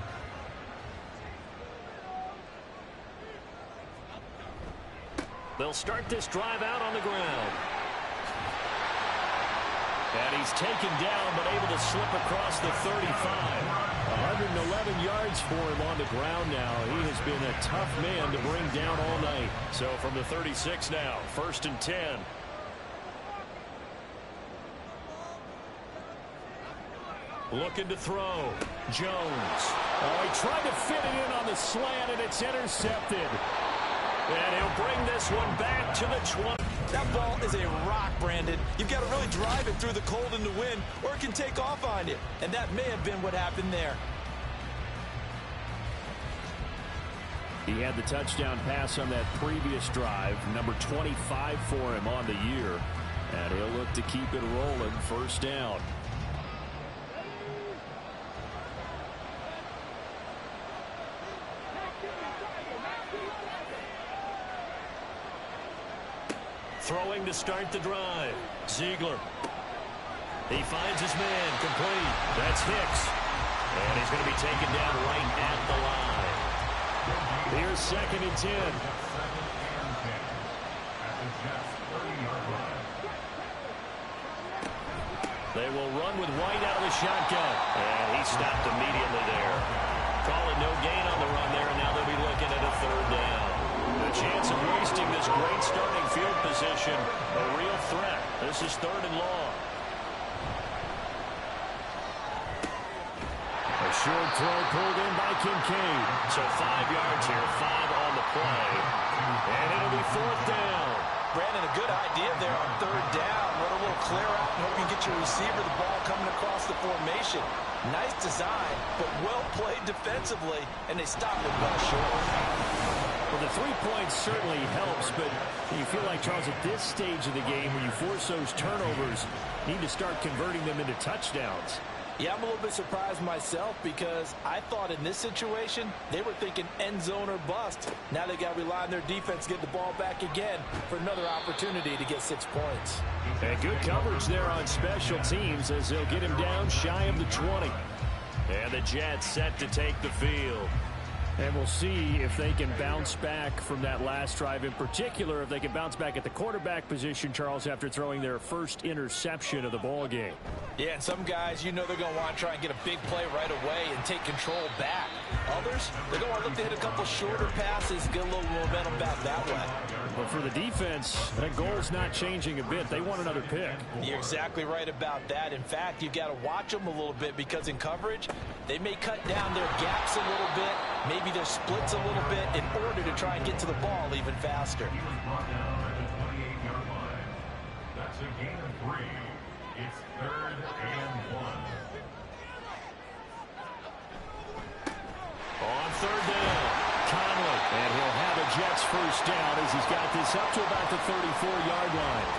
They'll start this drive out on the ground. And he's taken down, but able to slip across the 35. 111 yards for him on the ground now. He has been a tough man to bring down all night. So from the 36 now, 1st and 10. Looking to throw. Jones. Oh, he tried to fit it in on the slant, and it's intercepted. And he'll bring this one back to the 20. That ball is a rock, Brandon. You've got to really drive it through the cold and the wind, or it can take off on you. And that may have been what happened there. He had the touchdown pass on that previous drive, number 25 for him on the year. And he'll look to keep it rolling, first down. Throwing to start the drive. Ziegler. He finds his man. Complete. That's Hicks. And he's going to be taken down right at the line. Here's 2nd and 10. They will run with White out of the shotgun. And he stopped immediately there. Calling no gain on the run there, and now they'll be looking at a 3rd down. The chance of wasting this great starting field position, a real threat. This is 3rd and long. A short throw pulled in by Kincaid. So 5 yards here, 5 on the play. And it'll be 4th down. Brandon, a good idea there on 3rd down. Run a little clear out and hope you get your receiver the ball coming across the formation. Nice design, but well played defensively, and they stopped it well short. Well, the 3 points certainly helps, but you feel like, Charles, at this stage of the game, when you force those turnovers, you need to start converting them into touchdowns. Yeah, I'm a little bit surprised myself because I thought in this situation they were thinking end zone or bust. Now they got to rely on their defense to get the ball back again for another opportunity to get 6 points. And good coverage there on special teams as they'll get him down shy of the 20. And the Jets set to take the field. And we'll see if they can bounce back from that last drive, in particular if they can bounce back at the quarterback position, Charles, after throwing their first interception of the ball game. Yeah, and some guys, you know they're going to want to try and get a big play right away and take control back. Others, they're going to look to hit a couple shorter passes, get a little momentum back that way. But for the defense, that goal's not changing a bit. They want another pick. You're exactly right about that. In fact, you've got to watch them a little bit because in coverage, they may cut down their gaps a little bit, maybe their splits a little bit in order to try and get to the ball even faster. He was brought down at the 28-yard line. That's a gain of 3. It's 3rd and 1. On 3rd down, Conley. And he'll have a Jets first down as he's got this up to about the 34-yard line.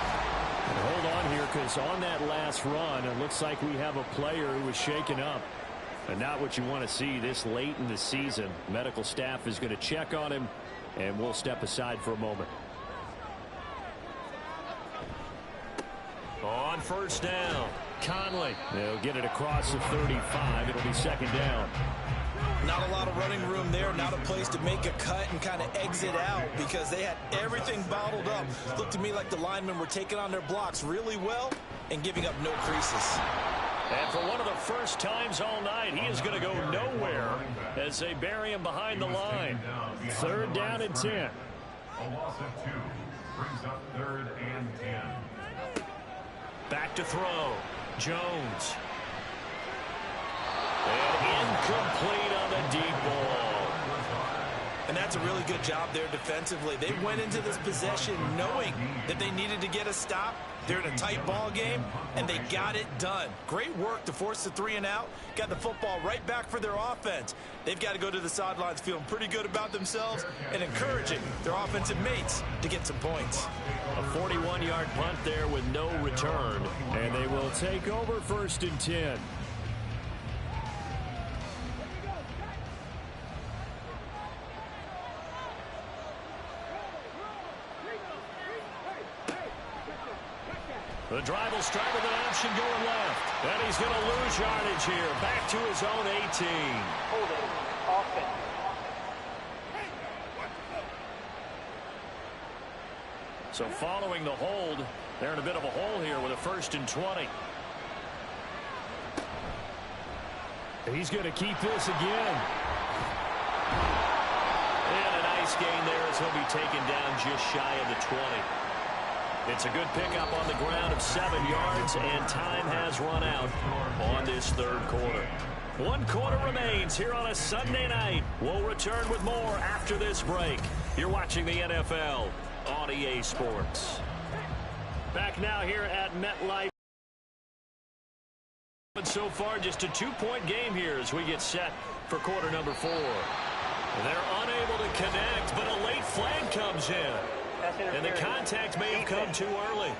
And hold on here, because on that last run, it looks like we have a player who was shaken up. And not what you want to see this late in the season. Medical staff is going to check on him, and we'll step aside for a moment. On 1st down, Conley. They'll get it across the 35. It'll be 2nd down. Not a lot of running room there, not a place to make a cut and kind of exit out because they had everything bottled up. Looked to me like the linemen were taking on their blocks really well and giving up no creases. And for one of the first times all night, he is going to go nowhere as they bury him behind the line. 3rd down and 10. A loss of 2 brings up 3rd and 10. Back to throw. Jones. And incomplete on the deep ball. And that's a really good job there defensively. They went into this possession knowing that they needed to get a stop. They're in a tight ball game, and they got it done. Great work to force the 3 and out. Got the football right back for their offense. They've got to go to the sidelines feeling pretty good about themselves and encouraging their offensive mates to get some points. A 41-yard punt there with no return. And they will take over 1st and 10. The drive will start with an option going left. And he's going to lose yardage here. Back to his own 18. Holding offense. So following the hold, they're in a bit of a hole here with a 1st and 20. He's going to keep this again. And a nice gain there as he'll be taken down just shy of the 20. It's a good pickup on the ground of 7 yards, and time has run out on this 3rd quarter. 1 quarter remains here on a Sunday night. We'll return with more after this break. You're watching the NFL on EA Sports. Back now here at MetLife. So far, just a 2-point game here as we get set for quarter number 4. They're unable to connect, but a late flag comes in. And the contact may have come too early.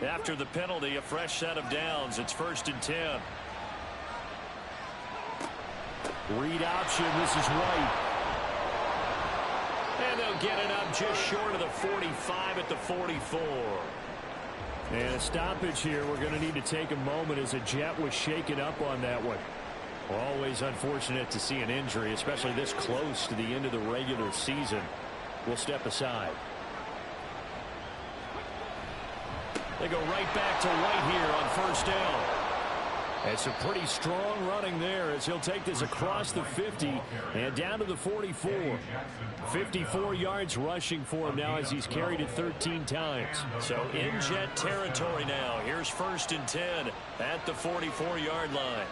After the penalty, a fresh set of downs. It's 1st and 10. Read option. This is White. And they'll get it up just short of the 45 at the 44. And a stoppage here. We're going to need to take a moment as a Jet was shaken up on that one. Always unfortunate to see an injury, especially this close to the end of the regular season. We'll step aside. They go right back to White here on first down. And some pretty strong running there as he'll take this across the 50 and down to the 44. 54 yards rushing for him now as he's carried it 13 times. So in Jet territory now. Here's 1st and 10 at the 44-yard line.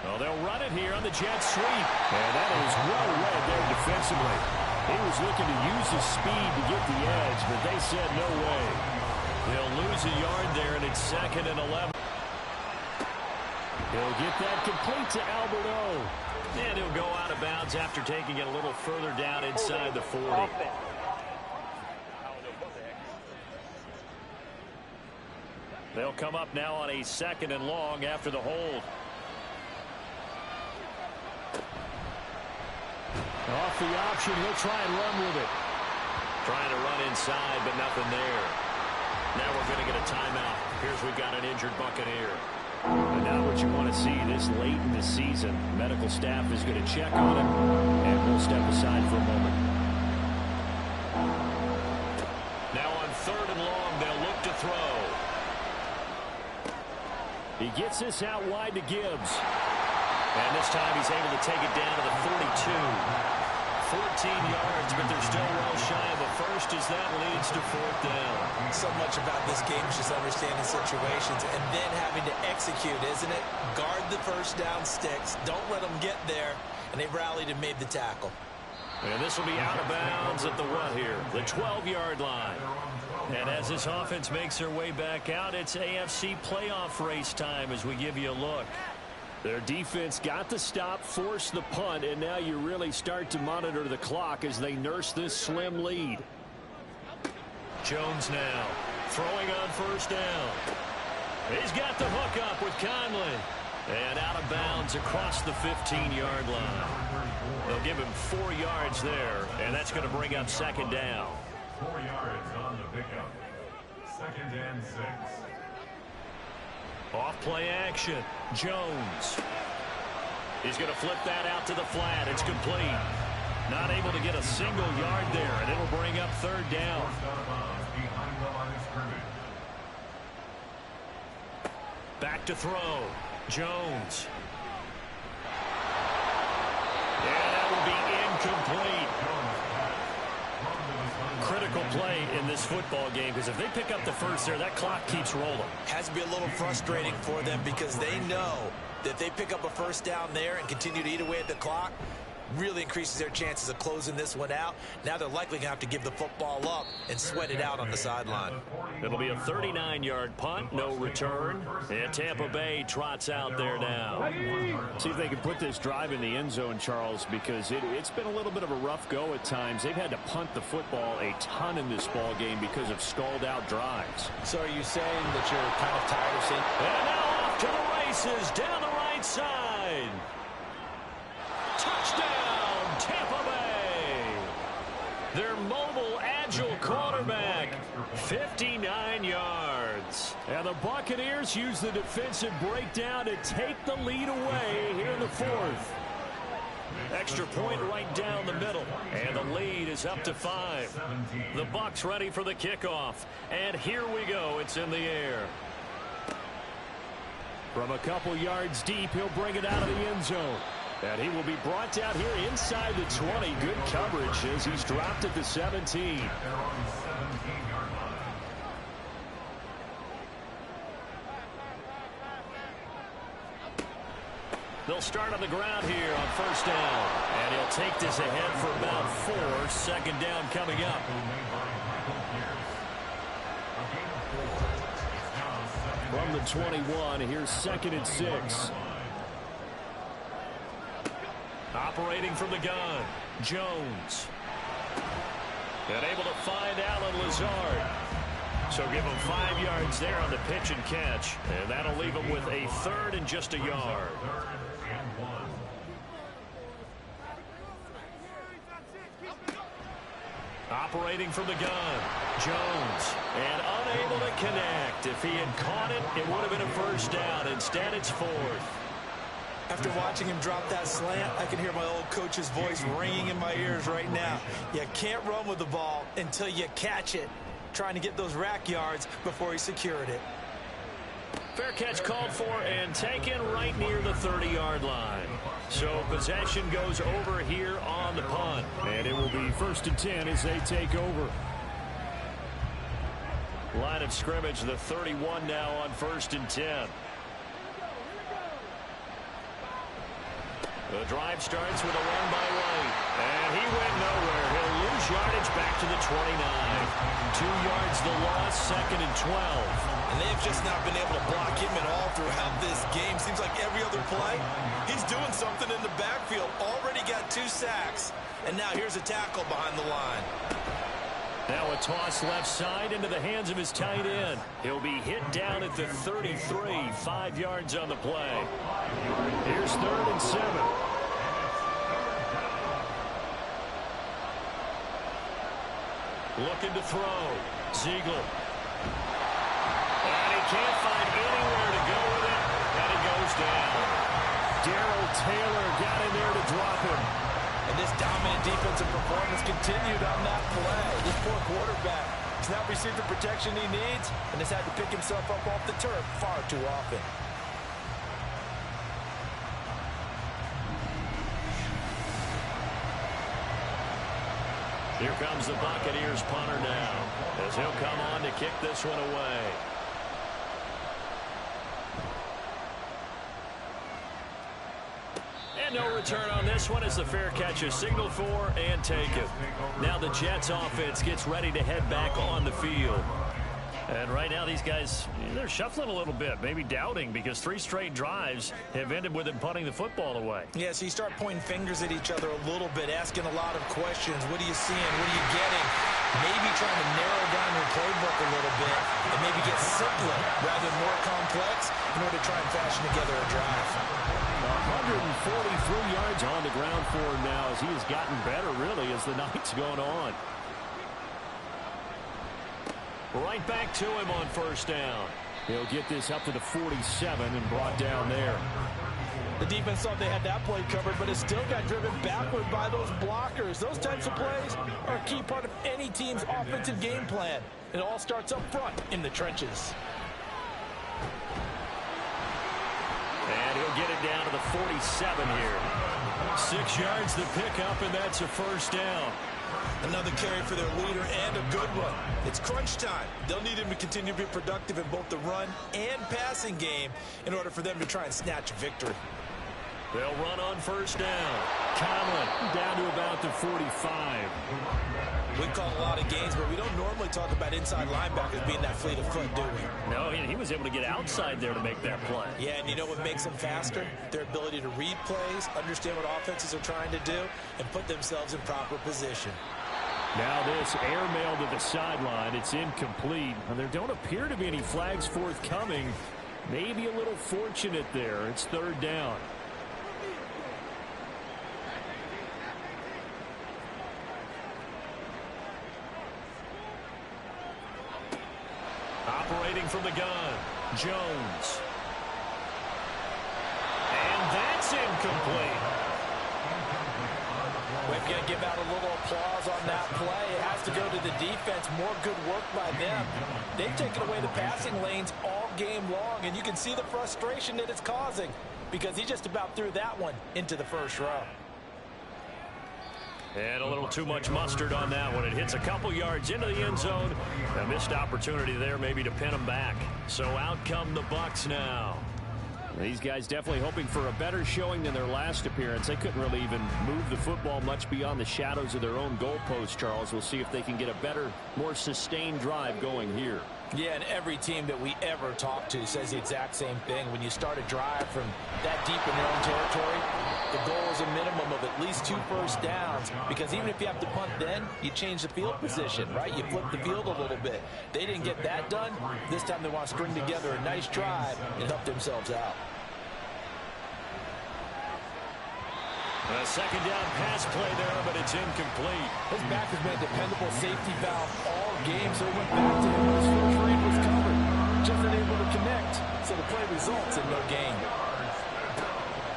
Well, they'll run it here on the jet sweep. And that is well read there defensively. He was looking to use his speed to get the edge, but they said no way. They'll lose a yard there, and it's 2nd and 11. He'll get that complete to Alberto. And he'll go out of bounds after taking it a little further down inside the 40. They'll come up now on a 2nd and long after the hold. Off the option, he'll try and run with it. Trying to run inside, but nothing there. Now we're going to get a timeout. Here's we've got an injured Buccaneer. And now what you want to see this late in the season, medical staff is going to check on him, and we'll step aside for a moment. Now on 3rd and long, they'll look to throw. He gets this out wide to Gibbs. And this time he's able to take it down to the 42. 14 yards, but they're still well shy of a first as that leads to 4th down. So much about this game is just understanding situations and then having to execute, isn't it? Guard the first down sticks. Don't let them get there. And they rallied and made the tackle. And this will be out of bounds at the what here? The 12-yard line. And as this offense makes their way back out, it's AFC playoff race time as we give you a look. Their defense got the stop, forced the punt, and now you really start to monitor the clock as they nurse this slim lead. Jones now throwing on first down. He's got the hook up with Conley. And out of bounds across the 15-yard line. They'll give him 4 yards there, and that's going to bring up 2nd down. 4 yards on the pickup. 2nd and 6. Off play action. Jones. He's going to flip that out to the flat. It's complete. Not able to get a single yard there, and it'll bring up 3rd down. Back to throw. Jones. Yeah, that will be incomplete. Critical play in this football game because if they pick up the first there, that clock keeps rolling. Has to be a little frustrating for them because they know that they pick up a first down there and continue to eat away at the clock, really increases their chances of closing this one out. Now they're likely going to have to give the football up and sweat it out on the sideline. It'll be a 39-yard punt, no return, and Tampa Bay trots out there now. See if they can put this drive in the end zone, Charles, because it's been a little bit of a rough go at times. They've had to punt the football a ton in this ball game because of stalled-out drives. So are you saying that you're kind of tired of seeing... And now off to the races, down the right side. Touchdown, Tampa Bay. Their mobile, agile quarterback, 59 yards. And the Buccaneers use the defensive breakdown to take the lead away here in the 4th. Extra point right down the middle. And the lead is up to 5. The Bucs ready for the kickoff. And here we go. It's in the air. From a couple yards deep, he'll bring it out of the end zone. And he will be brought down here inside the 20. Good coverage as he's dropped at the 17. They'll start on the ground here on first down. And he'll take this ahead for about 4. 2nd down coming up. From the 21, here's 2nd and 6. Operating from the gun, Jones. And able to find Alan Lazard. So give him 5 yards there on the pitch and catch. And that'll leave him with a 3rd and just a yard. Operating from the gun, Jones, and unable to connect. If he had caught it, it would have been a first down. Instead, it's fourth. After watching him drop that slant, I can hear my old coach's voice ringing in my ears right now. You can't run with the ball until you catch it. Trying to get those rack yards before he secured it. Fair catch called for and taken right near the 30-yard line. So possession goes over here on the punt. And it will be 1st and 10 as they take over. Line of scrimmage, the 31 now on 1st and 10. The drive starts with a run by White. And he went nowhere. He'll lose yardage back to the 29. 2 yards the loss, 2nd and 12. And they've just not been able to block him at all throughout this game. Seems like every other play, he's doing something in the backfield. Already got 2 sacks. And now here's a tackle behind the line. Now a toss left side into the hands of his tight end. He'll be hit down at the 33, 5 yards on the play. Here's 3rd and 7. Looking to throw. Ziegler. And he can't find anywhere to go with it. And he goes down. Darrell Taylor got in there to drop him. And this dominant defensive performance continued on that play. This poor quarterback has not received the protection he needs and has had to pick himself up off the turf far too often. Here comes the Buccaneers punter now, as he'll come on to kick this one away. And no return on this one as the fair catch is signaled for and taken. Now the Jets offense gets ready to head back on the field. And right now these guys, they're shuffling a little bit, maybe doubting, because 3 straight drives have ended with them punting the football away. Yeah, so you start pointing fingers at each other a little bit, asking a lot of questions. What are you seeing? What are you getting? Maybe trying to narrow down your playbook a little bit and maybe get simpler rather than more complex in order to try and fashion together a drive. 143 yards on the ground for him now as he has gotten better, really, as the night's going on. Right back to him on 1st down. He'll get this up to the 47 and brought down there. The defense thought they had that play covered, but it still got driven backward by those blockers. Those types of plays are a key part of any team's offensive game plan. It all starts up front in the trenches. And he'll get it down to the 47 here. 6 yards to pick up, and that's a 1st down. Another carry for their leader and a good one. It's crunch time. They'll need him to continue to be productive in both the run and passing game in order for them to try and snatch a victory. They'll run on 1st down. Conlon down to about the 45. We call a lot of games, but we don't normally talk about inside linebackers being that fleet of foot, do we? No, he was able to get outside there to make that play. Yeah, and you know what makes them faster? Their ability to read plays, understand what offenses are trying to do, and put themselves in proper position. Now this airmail to the sideline. It's incomplete. And there don't appear to be any flags forthcoming. Maybe a little fortunate there. It's 3rd down. Operating from the gun, Jones. And that's incomplete. We've got to give out a little applause on that play. It has to go to the defense. More good work by them. They've taken away the passing lanes all game long, and you can see the frustration that it's causing because he just about threw that one into the 1st row. And a little too much mustard on that one. It hits a couple yards into the end zone. A missed opportunity there maybe to pin them back. So out come the Bucs now. These guys definitely hoping for a better showing than their last appearance. They couldn't really even move the football much beyond the shadows of their own goalpost, Charles. We'll see if they can get a better, more sustained drive going here. Yeah, and every team that we ever talk to says the exact same thing. When you start a drive from that deep in your own territory, the goal is a minimum of at least 2 first downs, because even if you have to punt then, you change the field position, right? You flip the field a little bit. They didn't get that done. This time they want to string together a nice drive and help themselves out. A second down pass play there, but it's incomplete. His back has been a dependable safety valve all game, so he went back to him when his first read was covered. Just unable to connect, so the play results in no gain.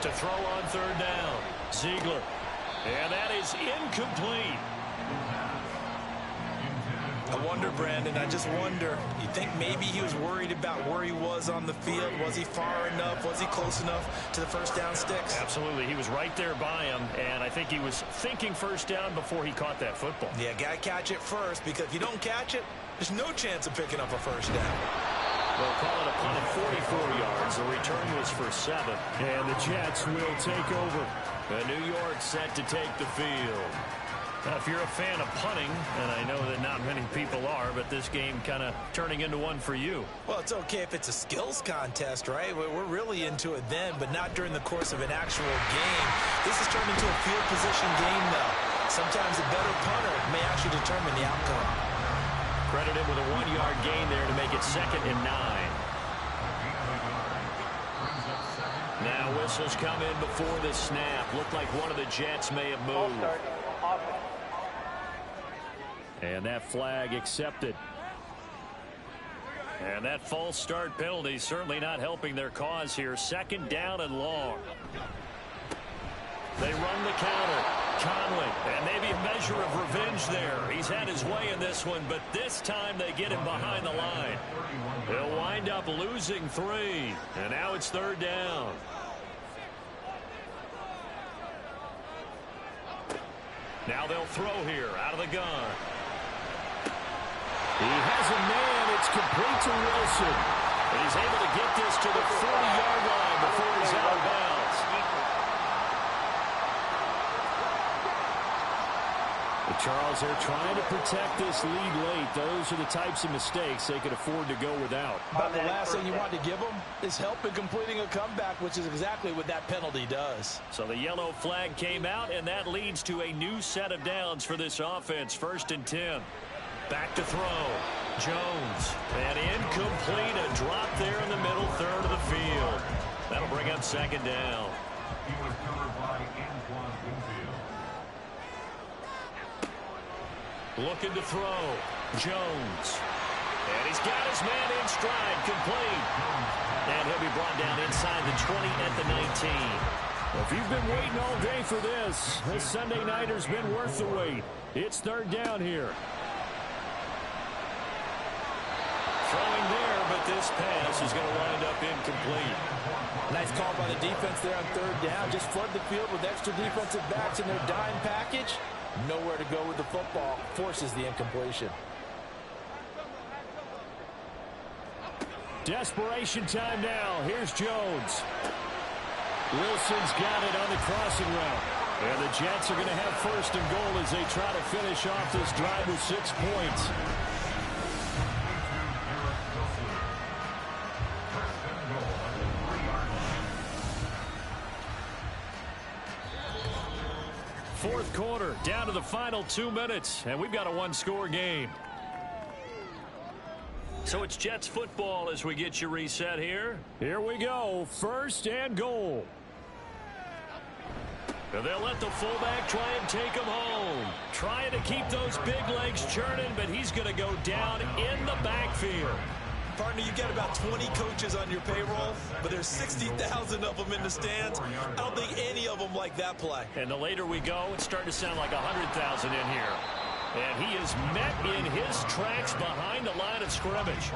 To throw on third down, Ziegler. And that is incomplete. I wonder, Brandon, I just wonder, you think maybe he was worried about where he was on the field? Was he far enough? Was he close enough to the first down sticks? Absolutely. He was right there by him, and I think he was thinking first down before he caught that football. Yeah, got to catch it first, because if you don't catch it, there's no chance of picking up a first down. They'll call it a punt at 44 yards. The return was for 7. And the Jets will take over. New York set to take the field. Now, if you're a fan of punting, and I know that not many people are, but this game kind of turning into one for you. Well, it's okay if it's a skills contest, right? We're really into it then, but not during the course of an actual game. This is turned into a field position game, though. Sometimes a better punter may actually determine the outcome. Credited with a 1-yard gain there to make it 2nd and 9. Now whistles come in before the snap. Looked like one of the Jets may have moved. And that flag accepted. And that false start penalty certainly not helping their cause here. 2nd down and long. They run the counter. Conley, and maybe a measure of revenge there. He's had his way in this one, but this time they get him behind the line. They'll wind up losing 3. And now it's 3rd down. Now they'll throw here out of the gun. He has a man. It's complete to Wilson. And he's able to get this to the 40-yard line before he's out of bounds. But Charles, they're trying to protect this lead late. Those are the types of mistakes they could afford to go without. But the last thing you want to give them is help in completing a comeback, which is exactly what that penalty does. So the yellow flag came out, and that leads to a new set of downs for this offense. 1st and 10. Back to throw. Jones. And incomplete. A drop there in the middle third of the field. That'll bring up 2nd down. He was covered by Antoine Winfield. Looking to throw. Jones. And he's got his man in stride. Complete. And he'll be brought down inside the 20 at the 19. If you've been waiting all day for this Sunday nighter's been worth the wait. It's 3rd down here. Throwing there, but this pass is going to wind up incomplete. Nice call by the defense there on 3rd down. Just flood the field with extra defensive backs in their dime package. Nowhere to go with the football. Forces the incompletion. Desperation time now. Here's Jones. Wilson's got it on the crossing route. And the Jets are going to have 1st and goal as they try to finish off this drive with 6 points. Fourth quarter, down to the final 2 minutes, and we've got a 1-score game. So it's Jets football as we get you reset here. Here we go, 1st and goal. And they'll let the fullback try and take him home. Trying to keep those big legs churning, but he's going to go down in the backfield. Partner, you've got about 20 coaches on your payroll, but there's 60,000 of them in the stands. I don't think any of them like that play. And the later we go, it's starting to sound like 100,000 in here. And he is met in his tracks behind the line of scrimmage.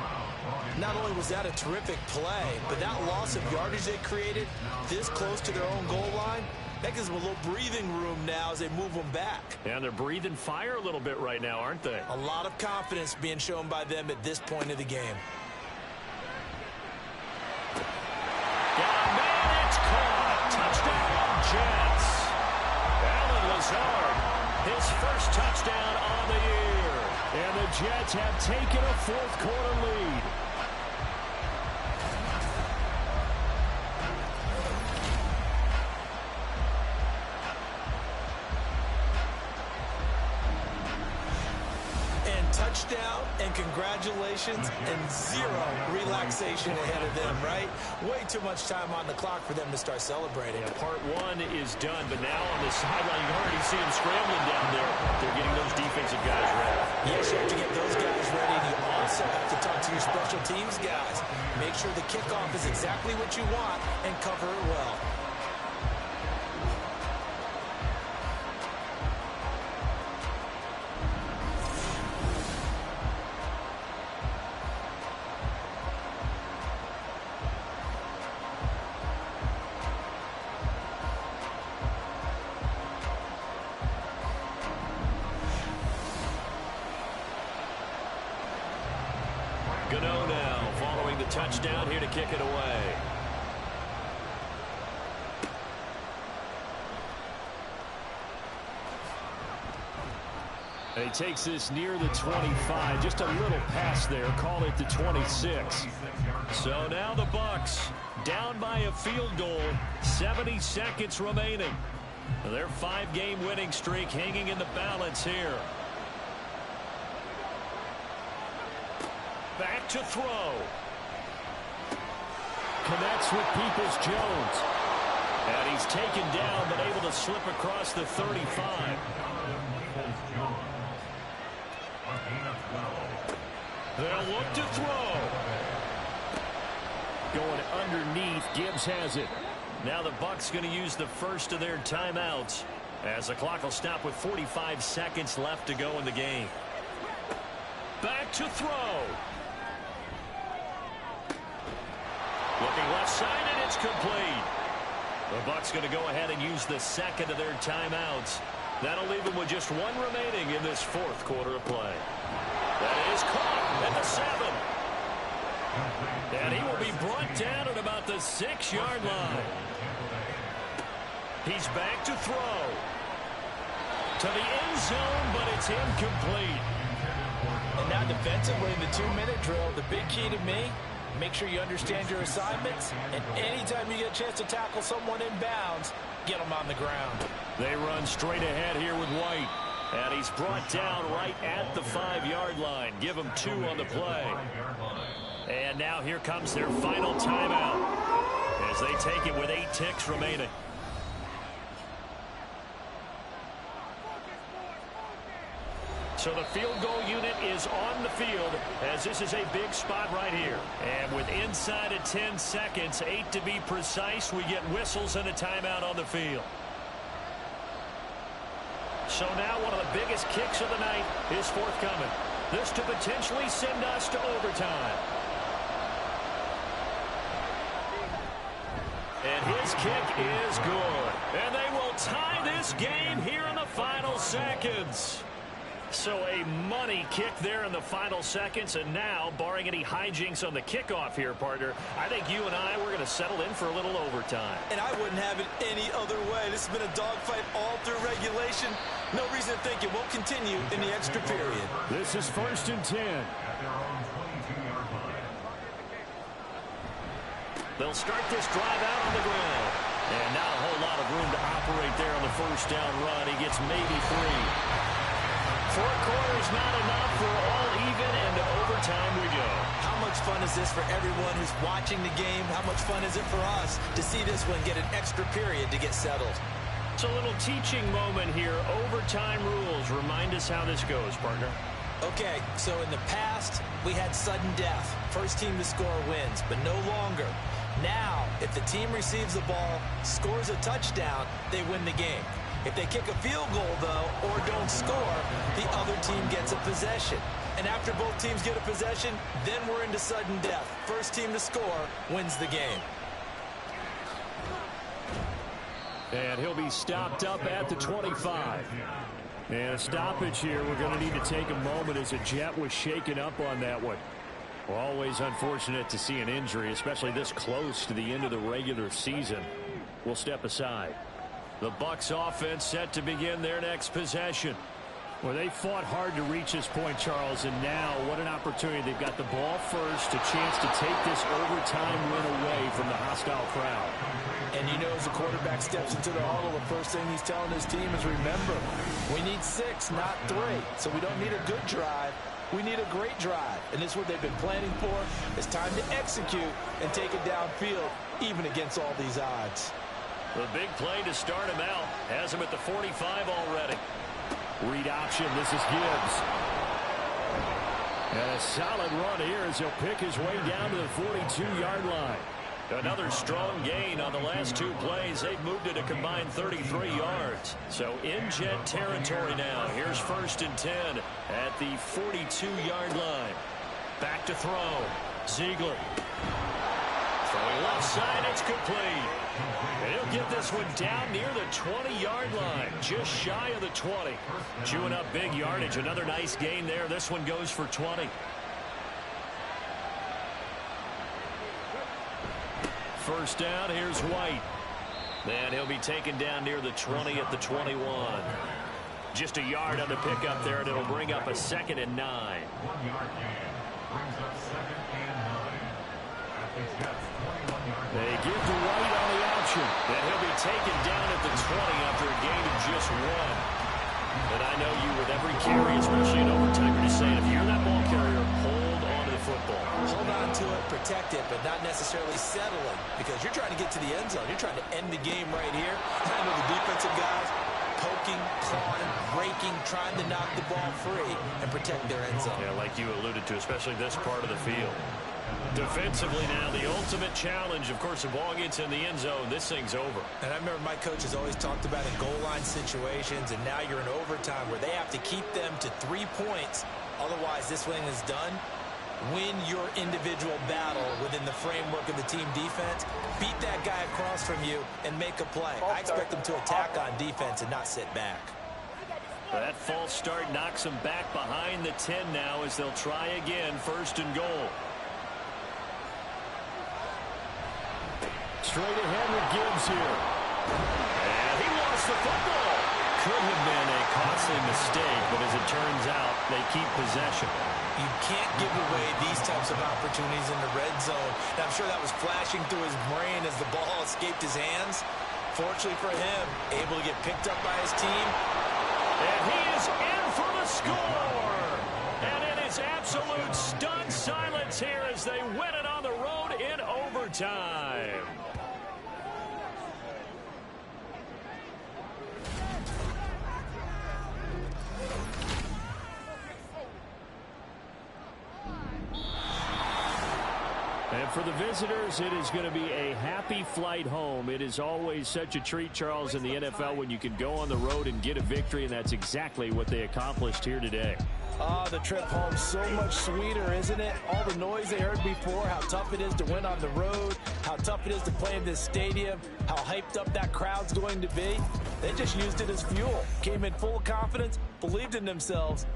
Not only was that a terrific play, but that loss of yardage they created this close to their own goal line, that gives them a little breathing room now as they move them back. And they're breathing fire a little bit right now, aren't they? A lot of confidence being shown by them at this point of the game. It's caught. Touchdown, Jets. Alan Lazard, his first touchdown on the year. And the Jets have taken a 4th quarter lead. And touchdown and congratulations and 0 relaxation. relaxation ahead of them, right? Way too much time on the clock for them to start celebrating. Yeah, part one is done, but now on the sideline, you can already see them scrambling down there. They're getting those defensive guys ready. Yes, you have to get those guys ready, and you also have to talk to your special teams guys. Make sure the kickoff is exactly what you want and cover it well. Gano now following the touchdown here to kick it away. And he takes this near the 25. Just a little pass there. Call it the 26. So now the Bucs down by a field goal. 70 seconds remaining. Their 5-game winning streak hanging in the balance here. Back to throw. Connects with Peoples-Jones. And he's taken down, but able to slip across the 35. They'll look to throw. Going underneath. Gibbs has it. Now the Bucs going to use the first of their timeouts as the clock will stop with 45 seconds left to go in the game. Back to throw. Looking left side, and it's complete. The Bucs going to go ahead and use the second of their timeouts. That'll leave them with just one remaining in this fourth quarter of play. That is caught at the 7. And he will be brought down at about the 6-yard line. He's back to throw. To the end zone, but it's incomplete. And now defensively in the 2-minute drill, the big key to me, make sure you understand your assignments, and anytime you get a chance to tackle someone in bounds, get them on the ground. They run straight ahead here with White. And he's brought down right at the 5-yard line. Give him 2 on the play. And now here comes their final timeout as they take it with 8 ticks remaining. So the field goal unit is on the field as this is a big spot right here. And with inside of 10 seconds, 8 to be precise, we get whistles and a timeout on the field. So now one of the biggest kicks of the night is forthcoming. This to potentially send us to overtime. And his kick is good. And they will tie this game here in the final seconds. So a money kick there in the final seconds. And now, barring any hijinks on the kickoff here, partner, I think you and I, we're going to settle in for a little overtime. And I wouldn't have it any other way. This has been a dogfight all through regulation. No reason to think it won't continue in the extra period. This is 1st and 10. They'll start this drive out on the ground. And not a whole lot of room to operate there on the first down run. He gets maybe 3. 4 quarters not enough for all even, and to overtime we go. How much fun is this for everyone who's watching the game? How much fun is it for us to see this one get an extra period to get settled? It's a little teaching moment here. Overtime rules. Remind us how this goes, partner. Okay, so in the past, we had sudden death. First team to score wins, but no longer. Now, if the team receives the ball, scores a touchdown, they win the game. If they kick a field goal, though, or don't score, the other team gets a possession. And after both teams get a possession, then we're into sudden death. First team to score wins the game. And he'll be stopped up at the 25. And a stoppage here. We're going to need to take a moment as a Jet was shaken up on that one. Well, always unfortunate to see an injury, especially this close to the end of the regular season. We'll step aside. The Bucs offense set to begin their next possession. Well, they fought hard to reach this point, Charles, and now what an opportunity. They've got the ball first, a chance to take this overtime win away from the hostile crowd. And you know, as the quarterback steps into the huddle, the first thing he's telling his team is, remember, we need 6, not 3. So we don't need a good drive. We need a great drive, and this is what they've been planning for. It's time to execute and take it downfield, even against all these odds. The big play to start him out. Has him at the 45 already. Read option. This is Gibbs. And a solid run here as he'll pick his way down to the 42-yard line. Another strong gain on the last two plays. They've moved it a combined 33 yards. So in Jet territory now. Here's 1st and 10 at the 42-yard line. Back to throw. Ziegler. Throwing left side. It's complete. And he'll get this one down near the 20-yard line. Just shy of the 20. Chewing up big yardage. Another nice gain there. This one goes for 20. First down, here's White. And he'll be taken down near the 20 at the 21. Just a yard on the pickup there, and it'll bring up a 2nd and 9. 1-yard gain brings up 2nd and 9. They give to White on the option. And he'll be taken down at the 20 after a gain of just 1. And I know you, with every carry, especially in overtime, you're just saying, if you're that ball carrier, hold on to the football. Hold on to it, protect it, but not necessarily settling, because you're trying to get to the end zone. You're trying to end the game right here. I know the defensive guys poking, clawing, breaking, trying to knock the ball free and protect their end zone. Yeah, like you alluded to, especially this part of the field. Defensively now, the ultimate challenge. Of course, the ball gets in the end zone, this thing's over. And I remember my coaches always talked about in goal line situations, and now you're in overtime where they have to keep them to 3 points. Otherwise, this thing is done. Win your individual battle within the framework of the team defense. Beat that guy across from you and make a play. I expect them to attack on defense and not sit back. That false start knocks them back behind the 10 now as they'll try again, 1st and goal. Straight ahead with Gibbs here. And he lost the football. Could have been a costly mistake, but as it turns out, they keep possession. You can't give away these types of opportunities in the red zone. And I'm sure that was flashing through his brain as the ball escaped his hands. Fortunately for him, able to get picked up by his team. And he is in for the score. And it is absolute stunned silence here as they win it on the road in overtime. And for the visitors, it is going to be a happy flight home. It is always such a treat, Charles, in the NFL when you can go on the road and get a victory, and that's exactly what they accomplished here today. The trip home so much sweeter, isn't it? All the noise they heard before, how tough it is to win on the road, how tough it is to play in this stadium, how hyped up that crowd's going to be. They just used it as fuel. Came in full of confidence, believed in themselves,